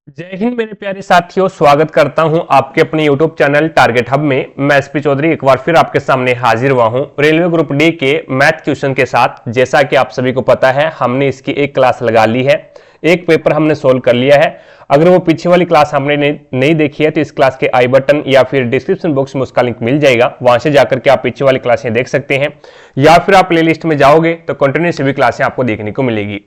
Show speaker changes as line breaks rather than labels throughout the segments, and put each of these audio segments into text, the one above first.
जय हिंद मेरे प्यारे साथियों, स्वागत करता हूं आपके अपने YouTube चैनल टारगेट हब में। मैं एसपी चौधरी एक बार फिर आपके सामने हाजिर हुआ हूं रेलवे ग्रुप डी के मैथ क्वेश्चन के साथ। जैसा कि आप सभी को पता है, हमने इसकी एक क्लास लगा ली है, एक पेपर हमने सोल्व कर लिया है। अगर वो पीछे वाली क्लास हमने नहीं देखी है तो इस क्लास के आई बटन या फिर डिस्क्रिप्शन बॉक्स में उसका लिंक मिल जाएगा, वहां से जाकर के आप पीछे वाली क्लासें देख सकते हैं, या फिर आप प्लेलिस्ट में जाओगे तो कंटिन्यू सभी क्लासें आपको देखने को मिलेगी।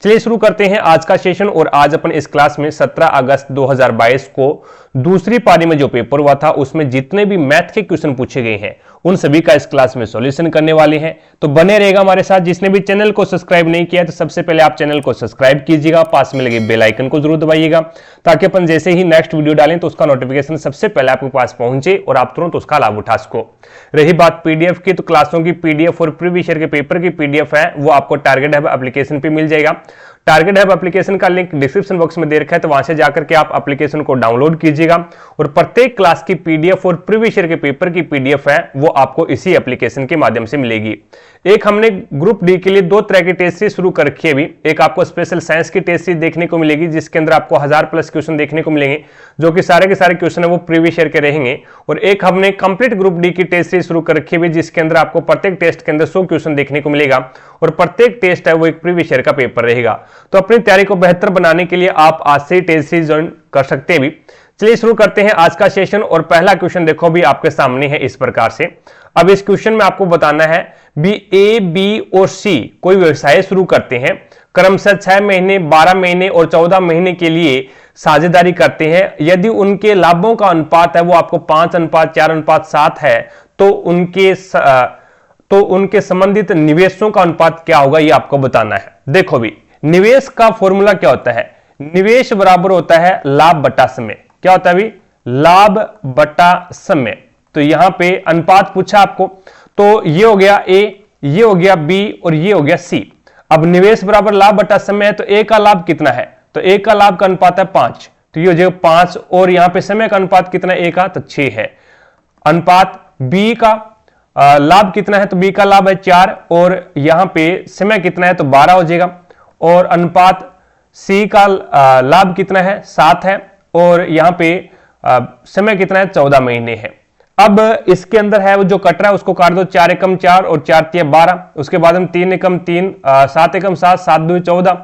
चलिए शुरू करते हैं आज का सेशन। और आज अपन इस क्लास में 17 अगस्त 2022 को दूसरी पारी में जो पेपर हुआ था उसमें जितने भी मैथ के क्वेश्चन पूछे गए हैं उन सभी का इस क्लास में सॉल्यूशन करने वाले हैं। तो बने रहेगा हमारे साथ। जिसने भी चैनल को सब्सक्राइब नहीं किया तो सबसे पहले आप चैनल को सब्सक्राइब कीजिएगा, पास में लगे बेल आइकन को जरूर दबाइएगा ताकि अपन जैसे ही नेक्स्ट वीडियो डालें तो उसका नोटिफिकेशन सबसे पहले आपके पास पहुंचे और आप तुरंत उसका लाभ उठा सको। रही बात पीडीएफ की, तो क्लासों की पीडीएफ और प्रीवियस ईयर के पेपर की पीडीएफ है वो आपको टारगेट हब एप्लीकेशन पे मिल जाएगा। टारगेट हब एप्लीकेशन का लिंक डिस्क्रिप्शन बॉक्स में दे रखा है, तो वहां से जाकर के आप एप्लीकेशन को डाउनलोड कीजिएगा और प्रत्येक क्लास की पीडीएफ और प्रीवियस ईयर के पेपर की पीडीएफ है वो आपको इसी एप्लीकेशन के माध्यम से मिलेगी। एक हमने ग्रुप डी के लिए दो तरह की टेस्ट सीरीज शुरू कर रखी है अभी। एक आपको स्पेशल साइंस की टेस्ट सीरीज देखने को मिलेगी जिसके अंदर आपको 1000+ क्वेश्चन देखने को मिलेंगे, जो कि सारे के सारे क्वेश्चन है वो प्रीवियस ईयर के रहेंगे। और एक हमने कंप्लीट ग्रुप डी की टेस्ट सीरीज शुरू कर रखी है जिसके अंदर आपको प्रत्येक टेस्ट के अंदर 100 क्वेश्चन देखने को मिलेगा और प्रत्येक टेस्ट है वो एक प्रीवियस ईयर का पेपर रहेगा। तो अपनी तैयारी को बेहतर बनाने के लिए आप आज से टेस्ट सीरीज ज्वाइन कर सकते हैं भी। चलिए शुरू करते हैं आज का सेशन। और पहला क्वेश्चन देखो भी आपके सामने है इस प्रकार से। अब इस क्वेश्चन में आपको बताना है भी ए, बी और सी कोई व्यवसाय शुरू करते हैं, क्रमशः 6 महीने, 12 महीने और 14 महीने के लिए साझेदारी करते हैं। यदि उनके लाभों का अनुपात है वो आपको 5:4:7 है तो उनके संबंधित निवेशों का अनुपात क्या होगा, ये आपको बताना है। देखो भी, निवेश का फॉर्मूला क्या होता है? निवेश बराबर होता है लाभ बटा समय। क्या होता है भी? लाभ बटा समय। तो यहां पे अनुपात पूछा आपको, तो ये हो गया ए, ये हो गया बी और ये हो गया सी। अब निवेश बराबर लाभ बटा समय है, तो ए का लाभ कितना है? तो ए का लाभ का अनुपात है 5, तो ये हो जाएगा 5। और यहां पे समय का अनुपात कितना है? ए का, तो 6 है। अनुपात बी का लाभ कितना है? तो बी का लाभ है 4 और यहां पे समय कितना है? तो 12 हो जाएगा। और अनुपात सी का लाभ कितना है? 7 है और यहां पे समय कितना है? 14 महीने है। अब इसके अंदर है वो जो कट रहा है उसको काट दो, 4 एकम 4 और 4 तिया 12। उसके बाद हम 3 एकम 3, 7 एकम 7, 7 दूनी 14।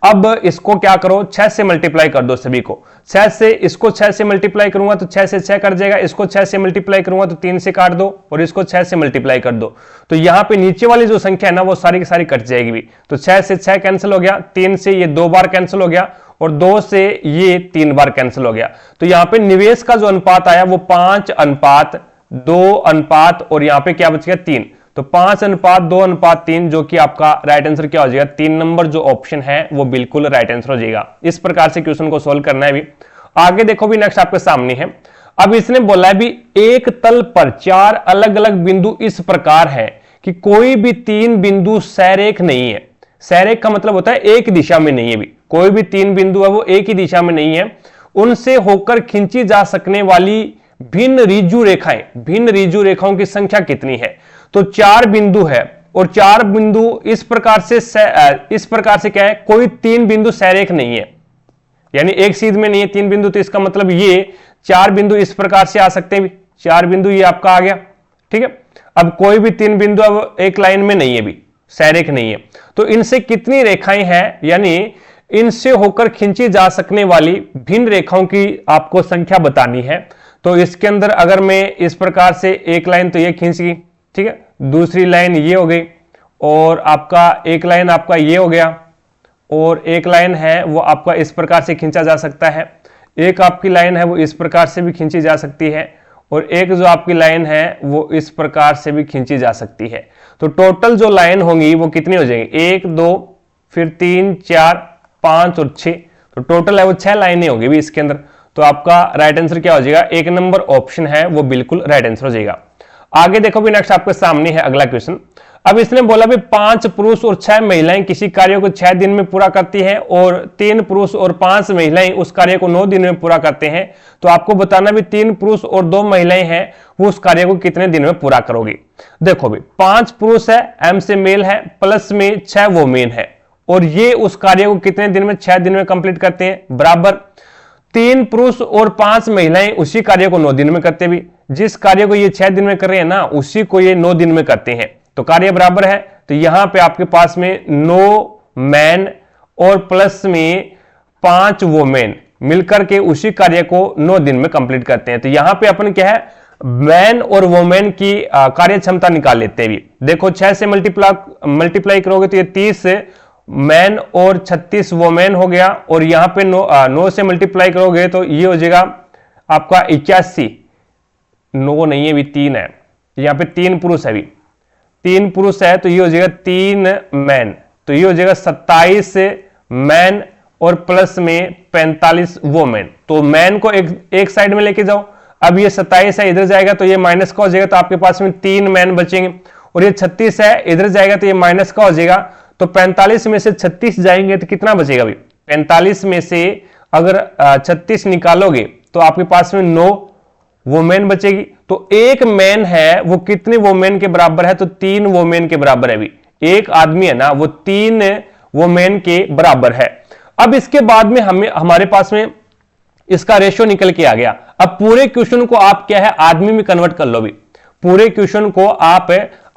अब इसको क्या करो, 6 से मल्टीप्लाई कर दो सभी को। 6 से इसको 6 से मल्टीप्लाई करूंगा तो 6 से 6 कट जाएगा, इसको 6 से मल्टीप्लाई करूंगा तो 3 से काट दो और इसको 6 से मल्टीप्लाई कर दो। तो यहां पे नीचे वाली जो संख्या है ना वो सारी की सारी कट जाएगी भी। तो 6 से 6 कैंसिल हो गया, 3 से ये 2 बार कैंसिल हो गया और 2 से ये 3 बार कैंसिल हो गया। तो यहां पे निवेश का जो अनुपात आया वो 5:2 और यहां पे क्या बच गया? 3। तो 5:2:3, जो कि आपका राइट आंसर क्या हो जाएगा? 3 नंबर जो ऑप्शन है वो बिल्कुल राइट आंसर हो जाएगा। इस प्रकार से क्वेश्चन को सोल्व करना है भी। आगे देखो भी, नेक्स्ट आपके सामने है। अब इसने बोला है भी एक तल पर 4 अलग अलग बिंदु इस प्रकार है कि कोई भी 3 बिंदु सैरेख नहीं है। सैरेख का मतलब होता है एक दिशा में नहीं है भी। कोई भी 3 बिंदु है वो एक ही दिशा में नहीं है। उनसे होकर खींची जा सकने वाली भिन्न ऋजु रेखाओं की संख्या कितनी है? तो 4 बिंदु है और 4 बिंदु इस प्रकार से क्या है? कोई 3 बिंदु सैरेख नहीं है, यानी एक सीध में नहीं है 3 बिंदु। तो इसका मतलब ये 4 बिंदु इस प्रकार से आ सकते हैं भी। 4 बिंदु ये आपका आ गया, ठीक है। अब कोई भी 3 बिंदु अब एक लाइन में नहीं है भी, सैरेख नहीं है। तो इनसे कितनी रेखाएं हैं, यानी इनसे होकर खींची जा सकने वाली भिन्न रेखाओं की आपको संख्या बतानी है। तो इसके अंदर अगर मैं इस प्रकार से एक लाइन तो ये खींच गई, ठीक है, दूसरी लाइन ये हो गई और आपका एक लाइन आपका ये हो गया और एक लाइन है वो आपका इस प्रकार से खींचा जा सकता है। एक आपकी लाइन है वो इस प्रकार से भी खींची जा सकती है और एक जो आपकी लाइन है वो इस प्रकार से भी खींची जा सकती है। तो टोटल जो लाइन होंगी वो कितनी हो जाएंगी? 1 2 फिर 3 4 5 और 6। तो टोटल है वो 6 लाइनें होंगी भी इसके अंदर। तो आपका राइट आंसर क्या हो जाएगा? 1 नंबर ऑप्शन है वो बिल्कुल राइट आंसर हो जाएगा। आगे देखो भी, नेक्स्ट आपके सामने है अगला क्वेश्चन। अब इसने बोला भी 5 पुरुष और 6 महिलाएं किसी कार्य को 6 दिन में पूरा करती हैं और 3 पुरुष और 5 महिलाएं उस कार्य को 9 दिन में पूरा करते हैं। तो आपको बताना भी 3 पुरुष और 2 महिलाएं हैं वो उस कार्य को कितने दिन में पूरा करोगे। देखो भी, 5 पुरुष है, एम से मेल है, प्लस में 6 वोमेन है और ये उस कार्य को कितने दिन में? 6 दिन में कंप्लीट करते हैं, बराबर। 3 पुरुष और 5 महिलाएं उसी कार्य को 9 दिन में करते भी, जिस कार्य को ये 6 दिन में कर रहे हैं ना, उसी को ये 9 दिन में करते हैं, तो कार्य बराबर है। तो यहां पे आपके पास में 9 मैन और प्लस में 5 वोमेन मिलकर के उसी कार्य को 9 दिन में कंप्लीट करते हैं। तो यहां पे अपन क्या है, मैन और वोमेन की कार्य क्षमता निकाल लेते हैं भी। देखो 6 से मल्टीप्लाई करोगे तो ये 30 मैन और 36 वोमेन हो गया, और यहां पे 9 से मल्टीप्लाई करोगे तो ये हो जाएगा आपका 81। 9 नहीं है, भी 3 है, यहां पे 3 पुरुष है, भी 3 पुरुष है, तो ये हो जाएगा 3 मैन, तो ये हो जाएगा 27 मैन और प्लस में 45 वोमेन। तो मैन को एक साइड में लेके जाओ, अब ये 27 है, इधर जाएगा तो ये माइनस का हो जाएगा, तो आपके पास में 3 मैन बचेंगे, और ये 36 है, इधर जाएगा तो ये माइनस का हो जाएगा, तो 45 में से 36 जाएंगे तो कितना बचेगा भाई, 45 में से अगर 36 निकालोगे तो आपके पास में 9 वोमेन बचेगी। तो एक मैन है वो कितने वोमेन के बराबर है, तो 3 वोमेन के बराबर है भी। एक आदमी है ना, वो 3 वोमेन के बराबर है। अब इसके बाद में हमारे पास में इसका रेशियो निकल के आ गया। अब पूरे क्वेश्चन को आप क्या है, आदमी में कन्वर्ट कर लो भी। पूरे क्वेश्चन को आप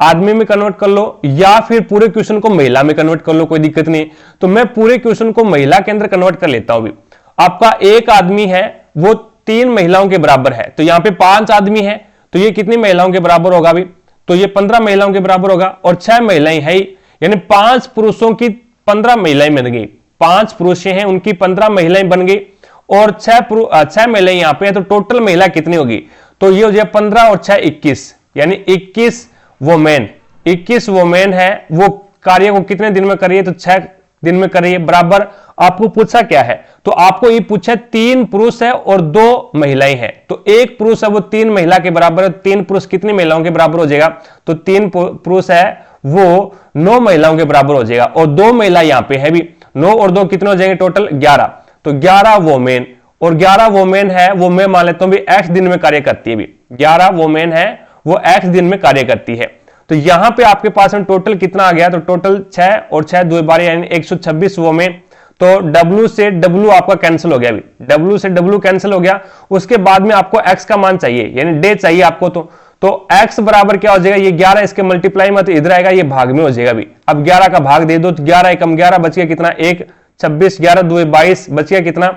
आदमी में कन्वर्ट कर लो, या फिर पूरे क्वेश्चन को महिला में कन्वर्ट कर लो, कोई दिक्कत नहीं। तो मैं पूरे क्वेश्चन को महिला के अंदर कन्वर्ट कर लेता हूं भी। आपका एक आदमी है वो 3 महिलाओं के बराबर है, तो यहां पे 5 आदमी है, तो ये कितनी महिलाओं के बराबर होगा भी, तो ये 15 महिलाओं के बराबर होगा, और 6 महिलाएं है, यानी 5 पुरुषों की 15 महिलाएं बन गई। 5 पुरुष हैं, उनकी 15 महिलाएं बन गई, और 6 महिलाएं यहां पे है, तो टोटल महिला कितनी होगी, तो ये हो जाए 15 और 6 21, यानी 21 वोमेन। 21 वोमेन है, वो कार्य को कितने दिन में कर रही है, तो 6 दिन में कर रही है। बराबर आपको पूछा क्या है, तो आपको ये पूछा 3 पुरुष है और 2 महिलाएं हैं, तो एक पुरुष है वो 3 महिला के बराबर है। 3 पुरुष कितनी महिलाओं के बराबर हो जाएगा, तो 3 पुरुष है वो 9 महिलाओं के बराबर हो जाएगा, और 2 महिला यहां पे है भी। 9 और 2 कितने हो जाएंगे, टोटल 11, तो 11 वोमेन, और 11 वोमेन है वो मैं मान लेता हूं भी x दिन में कार्य करती है भी। 11 वोमेन है वो x दिन में कार्य करती है। तो यहां पे आपके पास में टोटल कितना आ गया, तो टोटल 6 और 6 2 12 यानी 126 वोमेन। तो W से W आपका कैंसिल हो गया भी, W से W कैंसिल हो गया। उसके बाद में आपको x का मान चाहिए, यानी डे चाहिए आपको, तो x बराबर क्या हो जाएगा, ये 11 इसके मल्टीप्लाई में तो इधर आएगा, ये भाग में हो जाएगा भी। अब 11 का भाग दे दो, तो 11 एकम 11 बच गया कितना, 1 26, 11 2 22 बच गया कितना,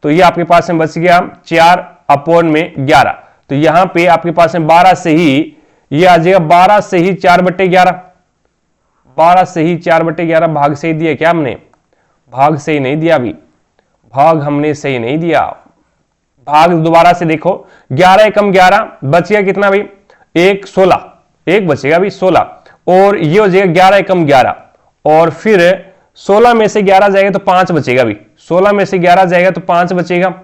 तो ये आपके पास में बच गया 4/11। तो यहां पे आपके पास में 12 से ही ये आ जाएगा, 12 से ही 4/11, 12 से ही 4/11 भाग से ही दिया क्या हमने, भाग से ही नहीं दिया अभी, भाग हमने सही नहीं दिया। भाग दोबारा से देखो, 11 एकम 11 बच गया कितना भाई, 1 16, 1 बचेगा भाई 16, और ये हो जाएगा 11 एकम 11, और फिर 16 में से 11 जाएगा तो 5 बचेगा भी। 16 में से 11 जाएगा तो 5 बचेगा,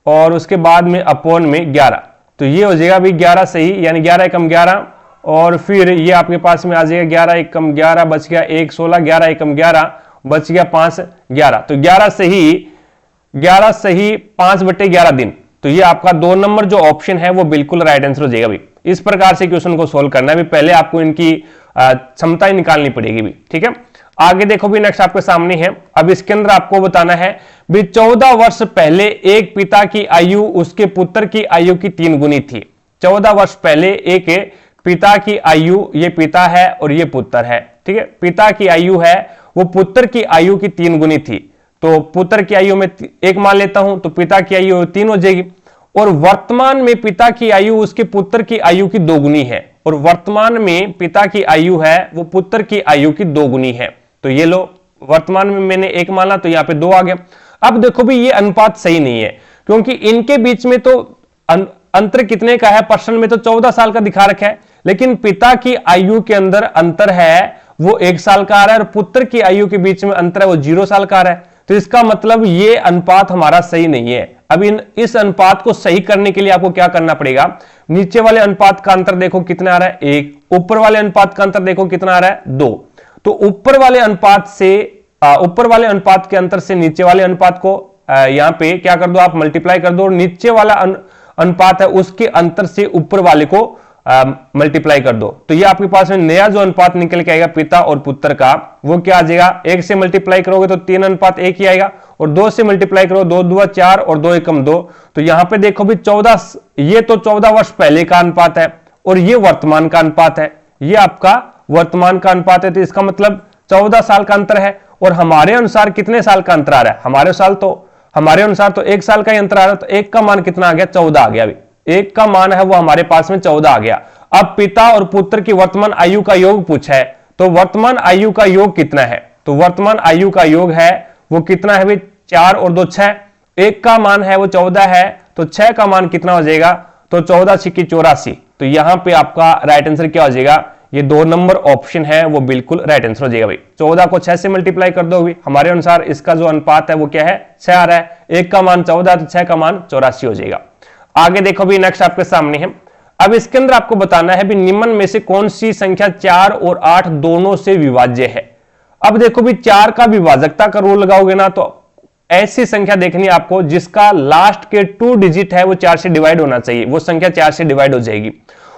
और उसके बाद में अपॉन में 11, तो ये हो जाएगा भी 11 सही, यानी 11 एकम 11, और फिर ये आपके पास में आ जाएगा 11 एकम 11 बच गया 1 16, 11 एकम 11 बच गया 5 11, तो 11 सही 5/11 दिन। तो ये आपका 2 नंबर जो ऑप्शन है वो बिल्कुल राइट आंसर हो जाएगा भी। इस प्रकार से क्वेश्चन को सोल्व करना है भी, पहले आपको इनकी क्षमताएं निकालनी पड़ेगी भी, ठीक है। आगे देखो भी, नेक्स्ट आपके सामने है। अब इसके अंदर आपको बताना है भी 14 वर्ष पहले एक पिता की आयु उसके पुत्र की आयु की 3 गुनी थी। 14 वर्ष पहले एक पिता की आयु, ये पिता है और ये पुत्र है, ठीक है। पिता की आयु है वो पुत्र की आयु की 3 गुनी थी, तो पुत्र की आयु में 1 मान लेता हूं, तो पिता की आयु 3 हो जाएगी। और वर्तमान में पिता की आयु उसके पुत्र की आयु की 2 गुनी है, और वर्तमान में पिता की आयु है वो पुत्र की आयु की 2 गुनी है। तो ये लो, वर्तमान में मैंने 1 माना तो यहां पे 2 आ गया। अब देखो भी ये अनुपात सही नहीं है, क्योंकि इनके बीच में तो अंतर कितने का है, प्रश्न में तो 14 साल का दिखा रखा है, लेकिन पिता की आयु के अंदर अंतर है वो 1 साल का आ रहा है, और पुत्र की आयु के बीच में अंतर है वो 0 साल का आ रहा है। तो इसका मतलब ये अनुपात हमारा सही नहीं है। अब इस अनुपात को सही करने के लिए आपको क्या करना पड़ेगा, नीचे वाले अनुपात का अंतर देखो कितना आ रहा है 1, ऊपर वाले अनुपात का अंतर देखो कितना आ रहा है 2। तो ऊपर वाले अनुपात के अंतर से नीचे वाले अनुपात को यहां पे क्या कर दो, आप मल्टीप्लाई कर दो, और नीचे वाला अनुपात है उसके अंतर से ऊपर वाले को मल्टीप्लाई कर दो। तो ये आपके पास में नया जो अनुपात निकल के आएगा पिता और पुत्र का, वो क्या आ जाएगा, 1 से मल्टीप्लाई करोगे तो 3:1 ही आएगा, और 2 से मल्टीप्लाई करो, 2 दूना 4 और 2 एकम 2। तो यहां पे देखो भी 14, ये तो 14 वर्ष पहले का अनुपात है और ये वर्तमान का अनुपात है, ये आपका वर्तमान का अनुपात है। तो इसका मतलब 14 साल का अंतर है। और हमारे अनुसार कितने साल का अंतर आ रहा है? हमारे अनुसार तो 1 साल का ही अंतर आ रहा है। तो 1 का मान कितना आ गया? 14 आ गया। अभी 1 का मान है वो हमारे पास में 14 आ गया। अब पिता और पुत्र की वर्तमान आयु का योग पूछा है, तो वर्तमान आयु का योग कितना है? तो वर्तमान आयु का योग है वो कितना है भाई? 4 और 2 6। 1 का मान है वो 14 है, तो 6 का मान कितना हो जाएगा? तो 14 छिक्की 84। तो यहां पे आपका राइट आंसर क्या हो जाएगा? ये 2 नंबर ऑप्शन है वो बिल्कुल राइट आंसर हो जाएगा भाई। 14 को 6 से मल्टीप्लाई कर दो भी, हमारे अनुसार इसका जो अनुपात है वो क्या है? 6 आ रहा है। 1 का मान 14 तो 6 का मान 84 हो जाएगा। आगे देखो भी, नेक्स्ट आपके सामने है। अब इसके अंदर आपको बताना है भी निम्न में से कौन सी संख्या 4 और 8 दोनों से विभाज्य है। अब देखो भी 4 का विभाजकता का रूल लगाओगे ना, तो ऐसी संख्या देखनी है आपको जिसका लास्ट के 2 डिजिट है वो 4 से डिवाइड होना चाहिए, वो संख्या 4 से डिवाइड हो जाएगी।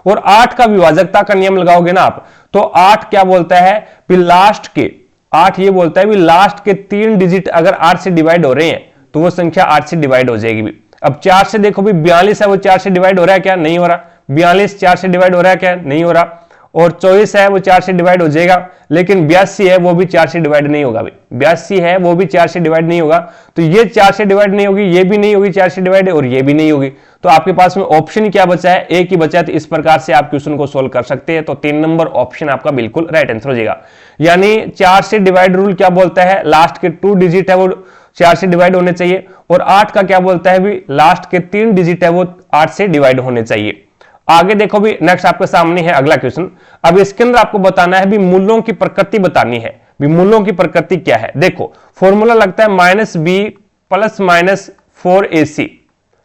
और 8 का विभाजकता का नियम लगाओगे ना आप, तो 8 क्या बोलता है भी लास्ट के 8 ये बोलता है भी लास्ट के 3 डिजिट अगर 8 से डिवाइड हो रहे हैं तो वो संख्या 8 से डिवाइड हो जाएगी भी। अब 4 से देखो भी 42 है वो 4 से डिवाइड हो रहा है क्या? नहीं हो रहा। 42 4 से डिवाइड हो रहा है क्या? नहीं हो रहा। और 24 है वो 4 से डिवाइड हो जाएगा, लेकिन 82 है वो भी 4 से डिवाइड नहीं होगा। 82 है वो भी 4 से डिवाइड नहीं होगा। तो ये 4 से डिवाइड नहीं होगी, ये भी नहीं होगी 4 से डिवाइड, और ये भी नहीं होगी। तो आपके पास में ऑप्शन क्या बचा है? एक ही बचा है। तो इस प्रकार से आप क्वेश्चन को सोल्व कर सकते हैं। तो 3 नंबर ऑप्शन आपका बिल्कुल राइट आंसर हो जाएगा। यानी 4 से डिवाइड रूल क्या बोलता है? लास्ट के 2 डिजिट है वो 4 से डिवाइड होने चाहिए। और 8 का क्या बोलता है भी? लास्ट के 3 डिजिट है वो 8 से डिवाइड होने चाहिए। आगे देखो भी, नेक्स्ट आपके सामने है अगला क्वेश्चन। अब इसके अंदर आपको बताना है भी मूल्यों की प्रकृति बतानी है। भी मूल्यों की प्रकृति क्या है? देखो फॉर्मूला लगता है -b plus -4ac,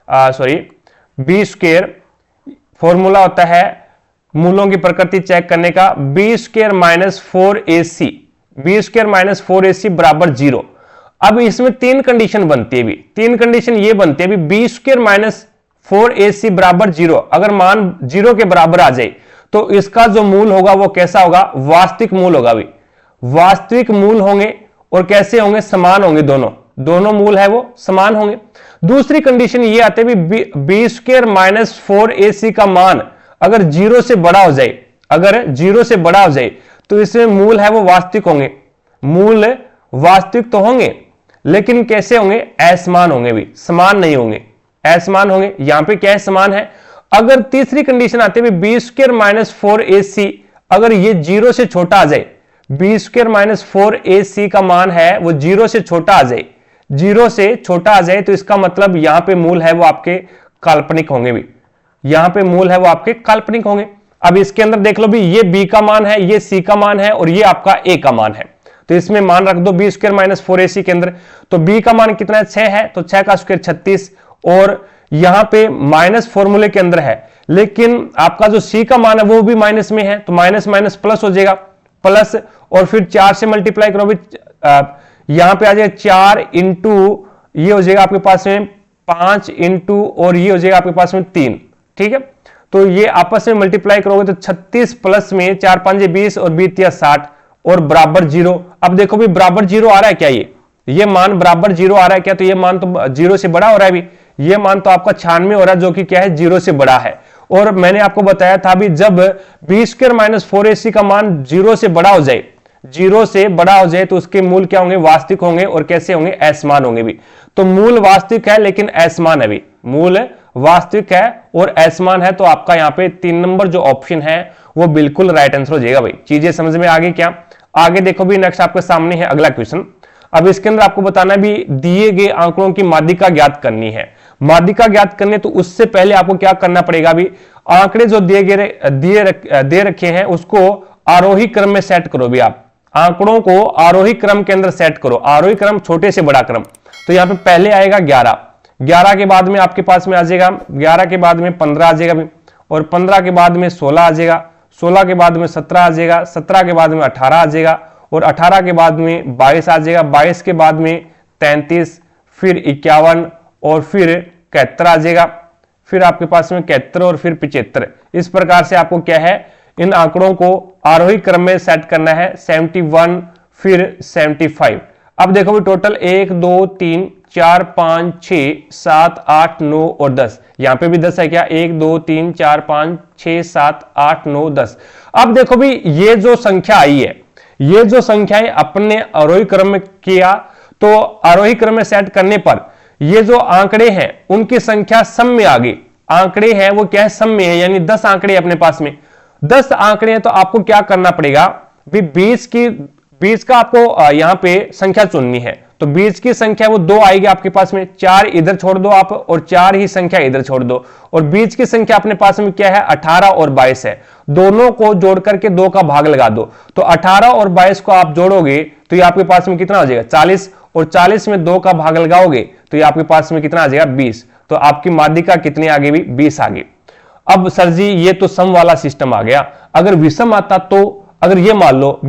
sorry b square. Formula होता है मूल्यों की प्रकृति चेक करने का, b square -4ac, b square -4ac बराबर 0। अब इसमें 3 कंडीशन बनती है भी। 3 कंडीशन ये बनती है भी b स्क्वायर -4ac बराबर 0, अगर मान 0 के बराबर आ जाए तो इसका जो मूल होगा वो कैसा होगा? वास्तविक मूल होगा भी। वास्तविक मूल होंगे और कैसे होंगे? समान होंगे। दोनों मूल है वो समान होंगे। दूसरी कंडीशन ये आती है भी b स्क्वायर -4ac का मान अगर 0 से बड़ा हो जाए, अगर 0 से बड़ा हो जाए तो इसमें मूल है वो वास्तविक होंगे। मूल वास्तविक तो होंगे लेकिन कैसे होंगे? असमान होंगे भी, समान नहीं होंगे, असमान होंगे। यहां पे क्या है? समान है। अगर तीसरी कंडीशन आती है b स्क्वायर -4ac, अगर ये 0 से छोटा आ जाए, b स्क्वायर -4ac का मान है वो 0 से छोटा आ जाए, 0 से छोटा आ जाए तो इसका मतलब यहां पे मूल है वो आपके काल्पनिक होंगे भी। यहां पे मूल है वो आपके काल्पनिक होंगे। अब इसके अंदर देख लो भी, ये b का मान है, ये c का मान है और ये आपका a का मान है। तो इसमें मान रख दो b स्क्वायर -4ac के अंदर। तो b का मान कितना है? 6 है, तो 6 का स्क्वायर 36। और यहां पे माइनस फॉर्मूले के अंदर है, लेकिन आपका जो c का मान है वो भी माइनस में है, तो माइनस माइनस प्लस हो जाएगा, प्लस। और फिर 4 से मल्टीप्लाई करो भी, यहां पे आ जाएगा 4 इंटू ये हो जाएगा आपके पास में 5 इंटू और ये हो जाएगा आपके पास में 3। ठीक है, तो ये आपस में मल्टीप्लाई करोगे तो 36 प्लस में 4 5 20 और 20 60 और बराबर 0। अब देखो भी बराबर 0 आ रहा है क्या? ये मान बराबर 0 आ रहा है क्या? तो ये मान तो 0 से बड़ा हो रहा है भी। ये मान तो आपका 96 हो रहा है, जो कि क्या है? 0 से बड़ा है। और मैंने आपको बताया था भी जब b स्क्वायर -4ac का मान 0 से बड़ा हो जाए, 0 से बड़ा हो जाए तो उसके मूल क्या होंगे? वास्तविक होंगे। और कैसे होंगे? असमान होंगे भी। तो मूल वास्तविक है लेकिन असमान है भी। मूल वास्तविक है और असमान है, तो आपका यहाँ पे 3 नंबर जो ऑप्शन है वो बिल्कुल राइट आंसर हो जाएगा भाई। चीजें समझ में आ गई क्या? आगे देखो भी, नेक्स्ट आपके सामने है अगला क्वेश्चन। अब इसके अंदर आपको बताना भी दिए गए आंकड़ों की माध्यिका ज्ञात करनी है। माध्यिका ज्ञात करने तो उससे पहले आपको क्या करना पड़ेगा भी, आंकड़े जो दे रखे हैं उसको आरोही क्रम में सेट करो भी। आप आंकड़ों को आरोही क्रम के अंदर सेट करो। आरोही क्रम छोटे से बड़ा क्रम। तो यहां पे पहले आएगा 11, 11 के बाद में आपके पास में आ जाएगा 11 के बाद में 15 आ जाएगा भी, और 15 के बाद में 16 आ जाएगा, 16 के बाद में 17 आ जाएगा, 17 के बाद में 18 आ जाएगा, और 18 के बाद में 22 आ जाएगा, 22 के बाद में 33, फिर 51 और फिर 71 आ जाएगा, फिर आपके पास में 71 और फिर 75। इस प्रकार से आपको क्या है, इन आंकड़ों को आरोही क्रम में सेट करना है। 71 फिर 75। अब देखो भी टोटल 1 2 3 4 5 6 7 8 9 और 10, यहां पे भी 10 है क्या, 1 2 3 4 5 6 7 8 9 10। अब देखो भी ये जो संख्या आई है, ये जो संख्या है अपने आरोही क्रम में किया, तो आरोही क्रम में सेट करने पर ये जो आंकड़े हैं उनकी संख्या सम में आ गई। आंकड़े हैं वो क्या है, सम में है, यानी 10 आंकड़े अपने पास में 10 आंकड़े हैं। तो आपको क्या करना पड़ेगा भी, 20 का आपको यहां पे संख्या चुननी है। तो 20 की संख्या वो 2 आएगी आपके पास में, 4 इधर छोड़ दो आप और 4 ही संख्या इधर छोड़ दो। और 20 की संख्या अपने पास में क्या है, 18 और 22 है। दोनों को जोड़ करके 2 का भाग लगा दो, तो 18 और 22 को आप जोड़ोगे तो ये आपके पास में कितना हो जाएगा, 40, और 40 में 2 का भाग लगाओगे तो ये आपके पास में कितना आ जाएगा, 20। तो आपकी माध्यिका कितनी आ गई, 20 आ गई। अब सर जी ये तो सम वाला सिस्टम आ गया, अगर विषम आता तो, अगर ये मान लो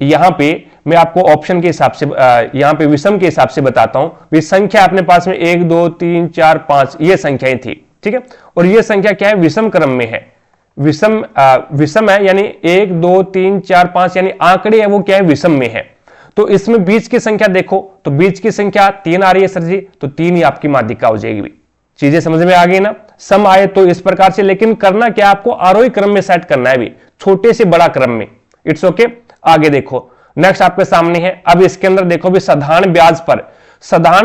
यहां पे मैं आपको ऑप्शन के हिसाब से यहां पे विषम के हिसाब से बताता हूं भी, संख्या अपने पास में 1 2 3 4 5 ये संख्याएं थी, ठीक है, और ये संख्या क्या है, विषम क्रम में है, विषम है, यानी 1 2 3 4 5 यानी आंकड़े है वो क्या है, विषम में है। तो इसमें बीच की संख्या देखो, तो बीच की संख्या 3 आ रही है सर जी, तो 3 ही आपकी माध्यिका हो जाएगी। चीजें समझ में आ गई ना, सम आए तो इस प्रकार से, लेकिन करना क्या, आपको आरोही क्रम में सेट करना है भी, छोटे से बड़ा क्रम में। It's okay. आगे देखो नेक्स्ट आपके सामने है, अब इसके अंदर देखो भी, साधारण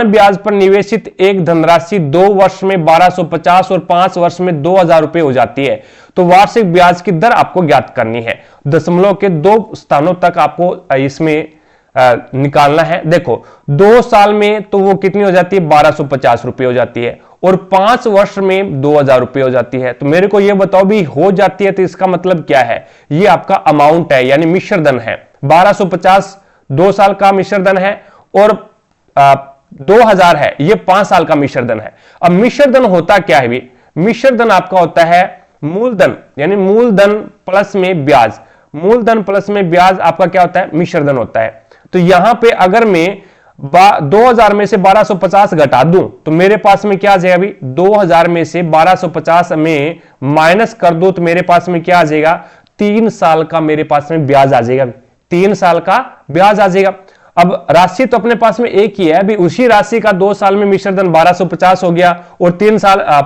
ब्याज पर निवेशित एक धनराशि 2 वर्ष में 1250 और 5 वर्ष में 2000 रुपए हो जाती है। तो वार्षिक ब्याज की दर आपको ज्ञात करनी है, दशमलव के 2 स्थानों तक आपको इसमें निकालना है। देखो 2 साल में तो वो कितनी हो जाती है, 1250 रुपए हो जाती है, और 5 वर्ष में 2000 रुपए हो जाती है। तो मेरे को ये बताओ भी, हो जाती है तो इसका मतलब क्या है, ये आपका अमाउंट है, यानी मिश्रधन है। 1250 2 साल का मिश्रधन है और 2000 है, ये 5 साल का मिश्रधन है। अब मिश्रधन होता क्या है भी, मिश्रधन आपका होता है मूलधन, यानी मूलधन प्लस में ब्याज, मूलधन प्लस में ब्याज आपका क्या होता है, मिश्रधन होता है। तो यहां पे अगर मैं 2000 में से 1250 घटा दूं तो मेरे पास में क्या आ जाएगा अभी, 2000 में से 1250 में माइनस कर दो तो मेरे पास में क्या आ जाएगा, 3 साल का मेरे पास में ब्याज आ जाएगा, 3 साल का ब्याज आ जाएगा। अब राशि तो अपने पास में एक ही है, अभी उसी राशि का 2 साल में मिश्रधन 1250 हो गया और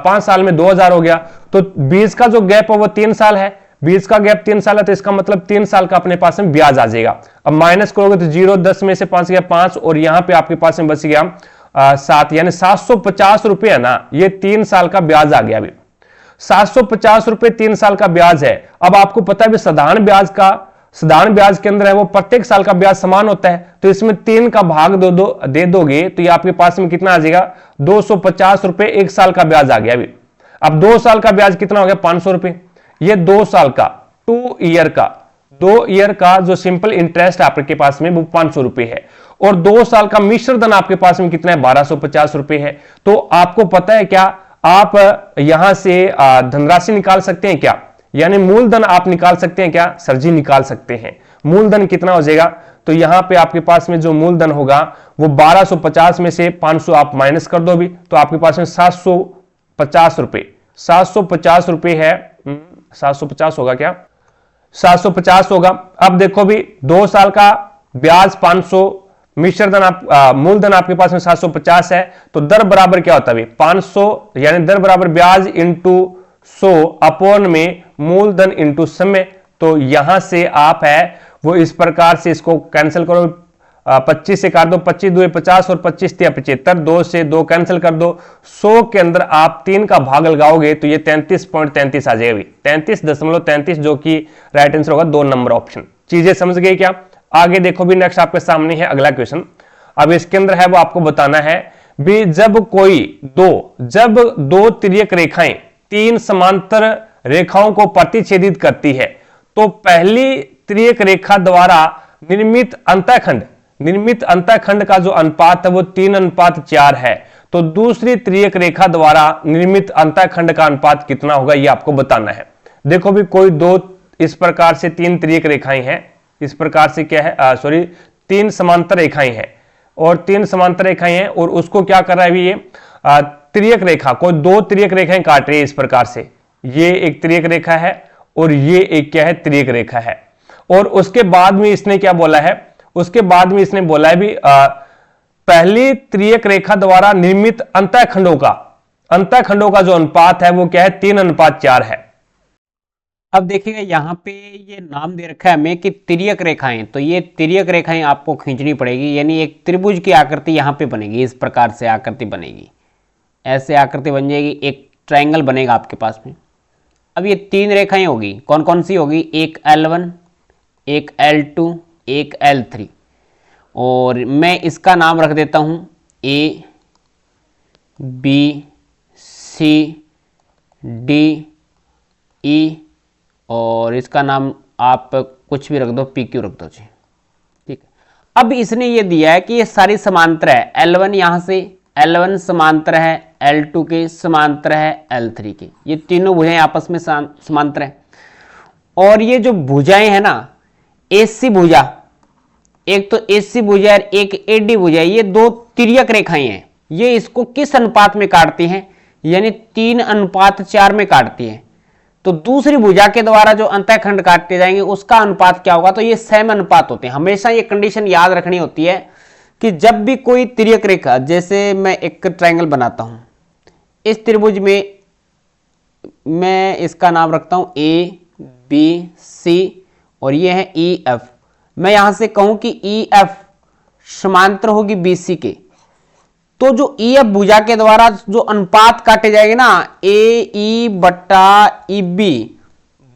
5 साल में 2000 हो गया, तो 20 का जो गैप है वो 3 साल है, 20 का गैप 3 साल है, तो इसका मतलब 3 साल का अपने पास में ब्याज आ जाएगा। अब माइनस करोगे तो 0, 10 में से 5 गया 5, और यहां पे आपके पास में बच गया 7, यानी 750 रुपए है ना, ये 3 साल का ब्याज आ गया। अभी 750 रुपए 3 साल का ब्याज है। अब आपको पता है साधारण ब्याज के अंदर है वो प्रत्येक साल का ब्याज समान होता है, तो इसमें 3 का भाग दे दोगे तो ये आपके पास में कितना आ जाएगा, 250 रुपए 1 साल का ब्याज आ गया। अभी अब 2 साल का ब्याज कितना हो गया, 500 रुपए। ये 2 साल का 2 ईयर का जो सिंपल इंटरेस्ट आपके पास में वो 500 रुपए है, और 2 साल का मिश्रधन आपके पास में कितना है, 1250 रुपए है। तो आपको पता है क्या, आप यहां से धनराशि निकाल सकते हैं क्या, यानी मूलधन आप निकाल सकते हैं क्या, सर जी निकाल सकते हैं। मूलधन कितना हो जाएगा, तो यहां पे आपके पास में जो मूलधन होगा वो 1250 में से 500 आप माइनस कर दो भी, तो आपके पास में 750 रुपए है, 750 होगा क्या, 750 होगा। अब देखो भी 2 साल का ब्याज 500, मिश्रधन मूलधन आपके पास में 750 है, तो दर बराबर क्या होता है 500, यानी दर बराबर ब्याज इंटू 100 अपॉन में मूलधन इंटू समय। तो यहां से आप है वो इस प्रकार से इसको कैंसिल करो, 25 से काट दो, 25 2 50 और 25 3 75, 2 से 2 कैंसिल कर दो, 100 के अंदर आप 3 का भाग लगाओगे तो ये 33.33 आ जाएगी, 33.33, जो कि राइट आंसर होगा 2 नंबर ऑप्शन। चीजें समझ गए क्या। आगे देखो भी नेक्स्ट आपके सामने है अगला क्वेश्चन। अब इसके अंदर है वो आपको बताना है भी, जब दो तिर्यक रेखाएं 3 समांतर रेखाओं को प्रतिच्छेदित करती है तो पहली तिर्यक रेखा द्वारा निर्मित अंतःखंड का जो अनुपात है वो 3:4 है, तो दूसरी तिर्यक रेखा द्वारा निर्मित अंतःखंड का अनुपात कितना होगा, ये आपको बताना है। देखो भी कोई इस प्रकार से 3 तिर्यक रेखाएं हैं, इस प्रकार से क्या है, 3 समांतर रेखाएं हैं, और 3 समांतर रेखाएं हैं, और उसको क्या कर रहा है ये तिर्यक रेखा को 2 तिर्यक रेखाएं काट रही है इस प्रकार से, ये एक तिर्यक रेखा है और ये एक क्या है, तिर्यक रेखा है। और उसके बाद में इसने क्या बोला है, उसके बाद में इसने बोला है भी पहली त्रियक रेखा द्वारा निर्मित अंतःखंडों का जो अनुपात है वो क्या है, 3:4 है।
अब देखिएगा यहाँ पे ये नाम दे रखा है हमें कि तिर्यक रेखाएं, तो ये तिर्यक रेखाएं आपको खींचनी पड़ेगी, यानी एक त्रिभुज की आकृति यहाँ पे बनेगी, इस प्रकार से आकृति बनेगी, ऐसे आकृति बन जाएगी, एक ट्रायंगल बनेगा आपके पास में। अब ये 3 रेखाएं होगी, कौन कौन सी होगी, एक L1, एक L2, एक L3, और मैं इसका नाम रख देता हूँ A, B, C, D, E, और इसका नाम आप कुछ भी रख दो, PQ रख दो जी, ठीक है। अब इसने ये दिया है कि ये सारी समांतर है, L1 यहाँ से L1 समांतर है L2 के, समांतर है L3 के, ये तीनों भुजाएं आपस में समांतर है। और ये जो भुजाएं है ना, AC भुजा, एक तो AC भुजा और एक AD भुजा, ये 2 तिर्यक रेखाएं हैं। ये इसको किस अनुपात में काटती हैं, यानी 3:4 में काटती है। तो दूसरी भुजा के द्वारा जो अंतःखंड काटते जाएंगे उसका अनुपात क्या होगा, तो ये सम अनुपात होते हैं। हमेशा ये कंडीशन याद रखनी होती है कि जब भी कोई तिर्यक रेखा, जैसे मैं एक ट्रायंगल बनाता हूं, इस त्रिभुज में मैं इसका नाम रखता हूं A, B, C, और ये है EF। मैं यहां से कहूं कि EF समांतर होगी BC के, तो जो EF भुजा के द्वारा जो अनुपात काटे जाएंगे ना, AE बट्टा EB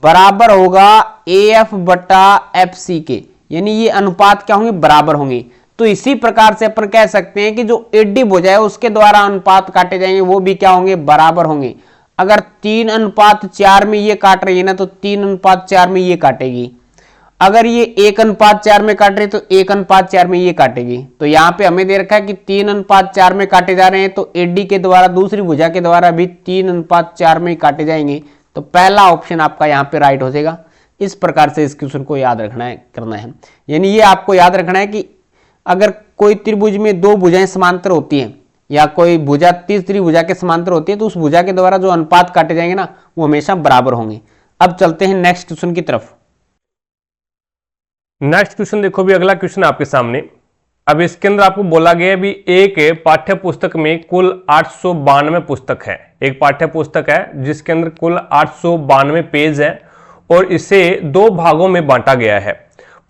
बराबर होगा AF बट्टा FC के, यानी ये अनुपात क्या होंगे, बराबर होंगे। तो इसी प्रकार से अपन कह सकते हैं कि जो AD भुजा है उसके द्वारा अनुपात काटे जाएंगे वो भी क्या होंगे, बराबर होंगे। अगर 3:4 में ये काट रही है ना, तो 3:4 में ये काटेगी। अगर ये 1:4 में काट रही है तो 1:4 में ये काटेगी। तो यहाँ पे हमें दे रखा है कि 3:4 में काटे जा रहे हैं, तो AD के द्वारा दूसरी भुजा के द्वारा भी 3:4 में काटे जाएंगे। तो पहला ऑप्शन आपका यहाँ पे राइट हो जाएगा। इस प्रकार से इस क्वेश्चन को याद रखना है, करना है, यानी ये आपको याद रखना है कि अगर कोई त्रिभुज में 2 भुजाएं समांतर होती हैं या कोई भुजा तीसरी भुजा के समांतर होती है, तो उस भुजा के द्वारा जो अनुपात काटे जाएंगे ना वो हमेशा बराबर होंगे। अब चलते हैं नेक्स्ट क्वेश्चन की तरफ।
नेक्स्ट क्वेश्चन देखो भी, अगला क्वेश्चन आपके सामने। अब इसके अंदर आपको बोला गया भी एक पाठ्य पुस्तक में कुल 892 पुस्तक है। एक पाठ्य पुस्तक है जिसके अंदर कुल 892 पेज है और इसे 2 भागों में बांटा गया है।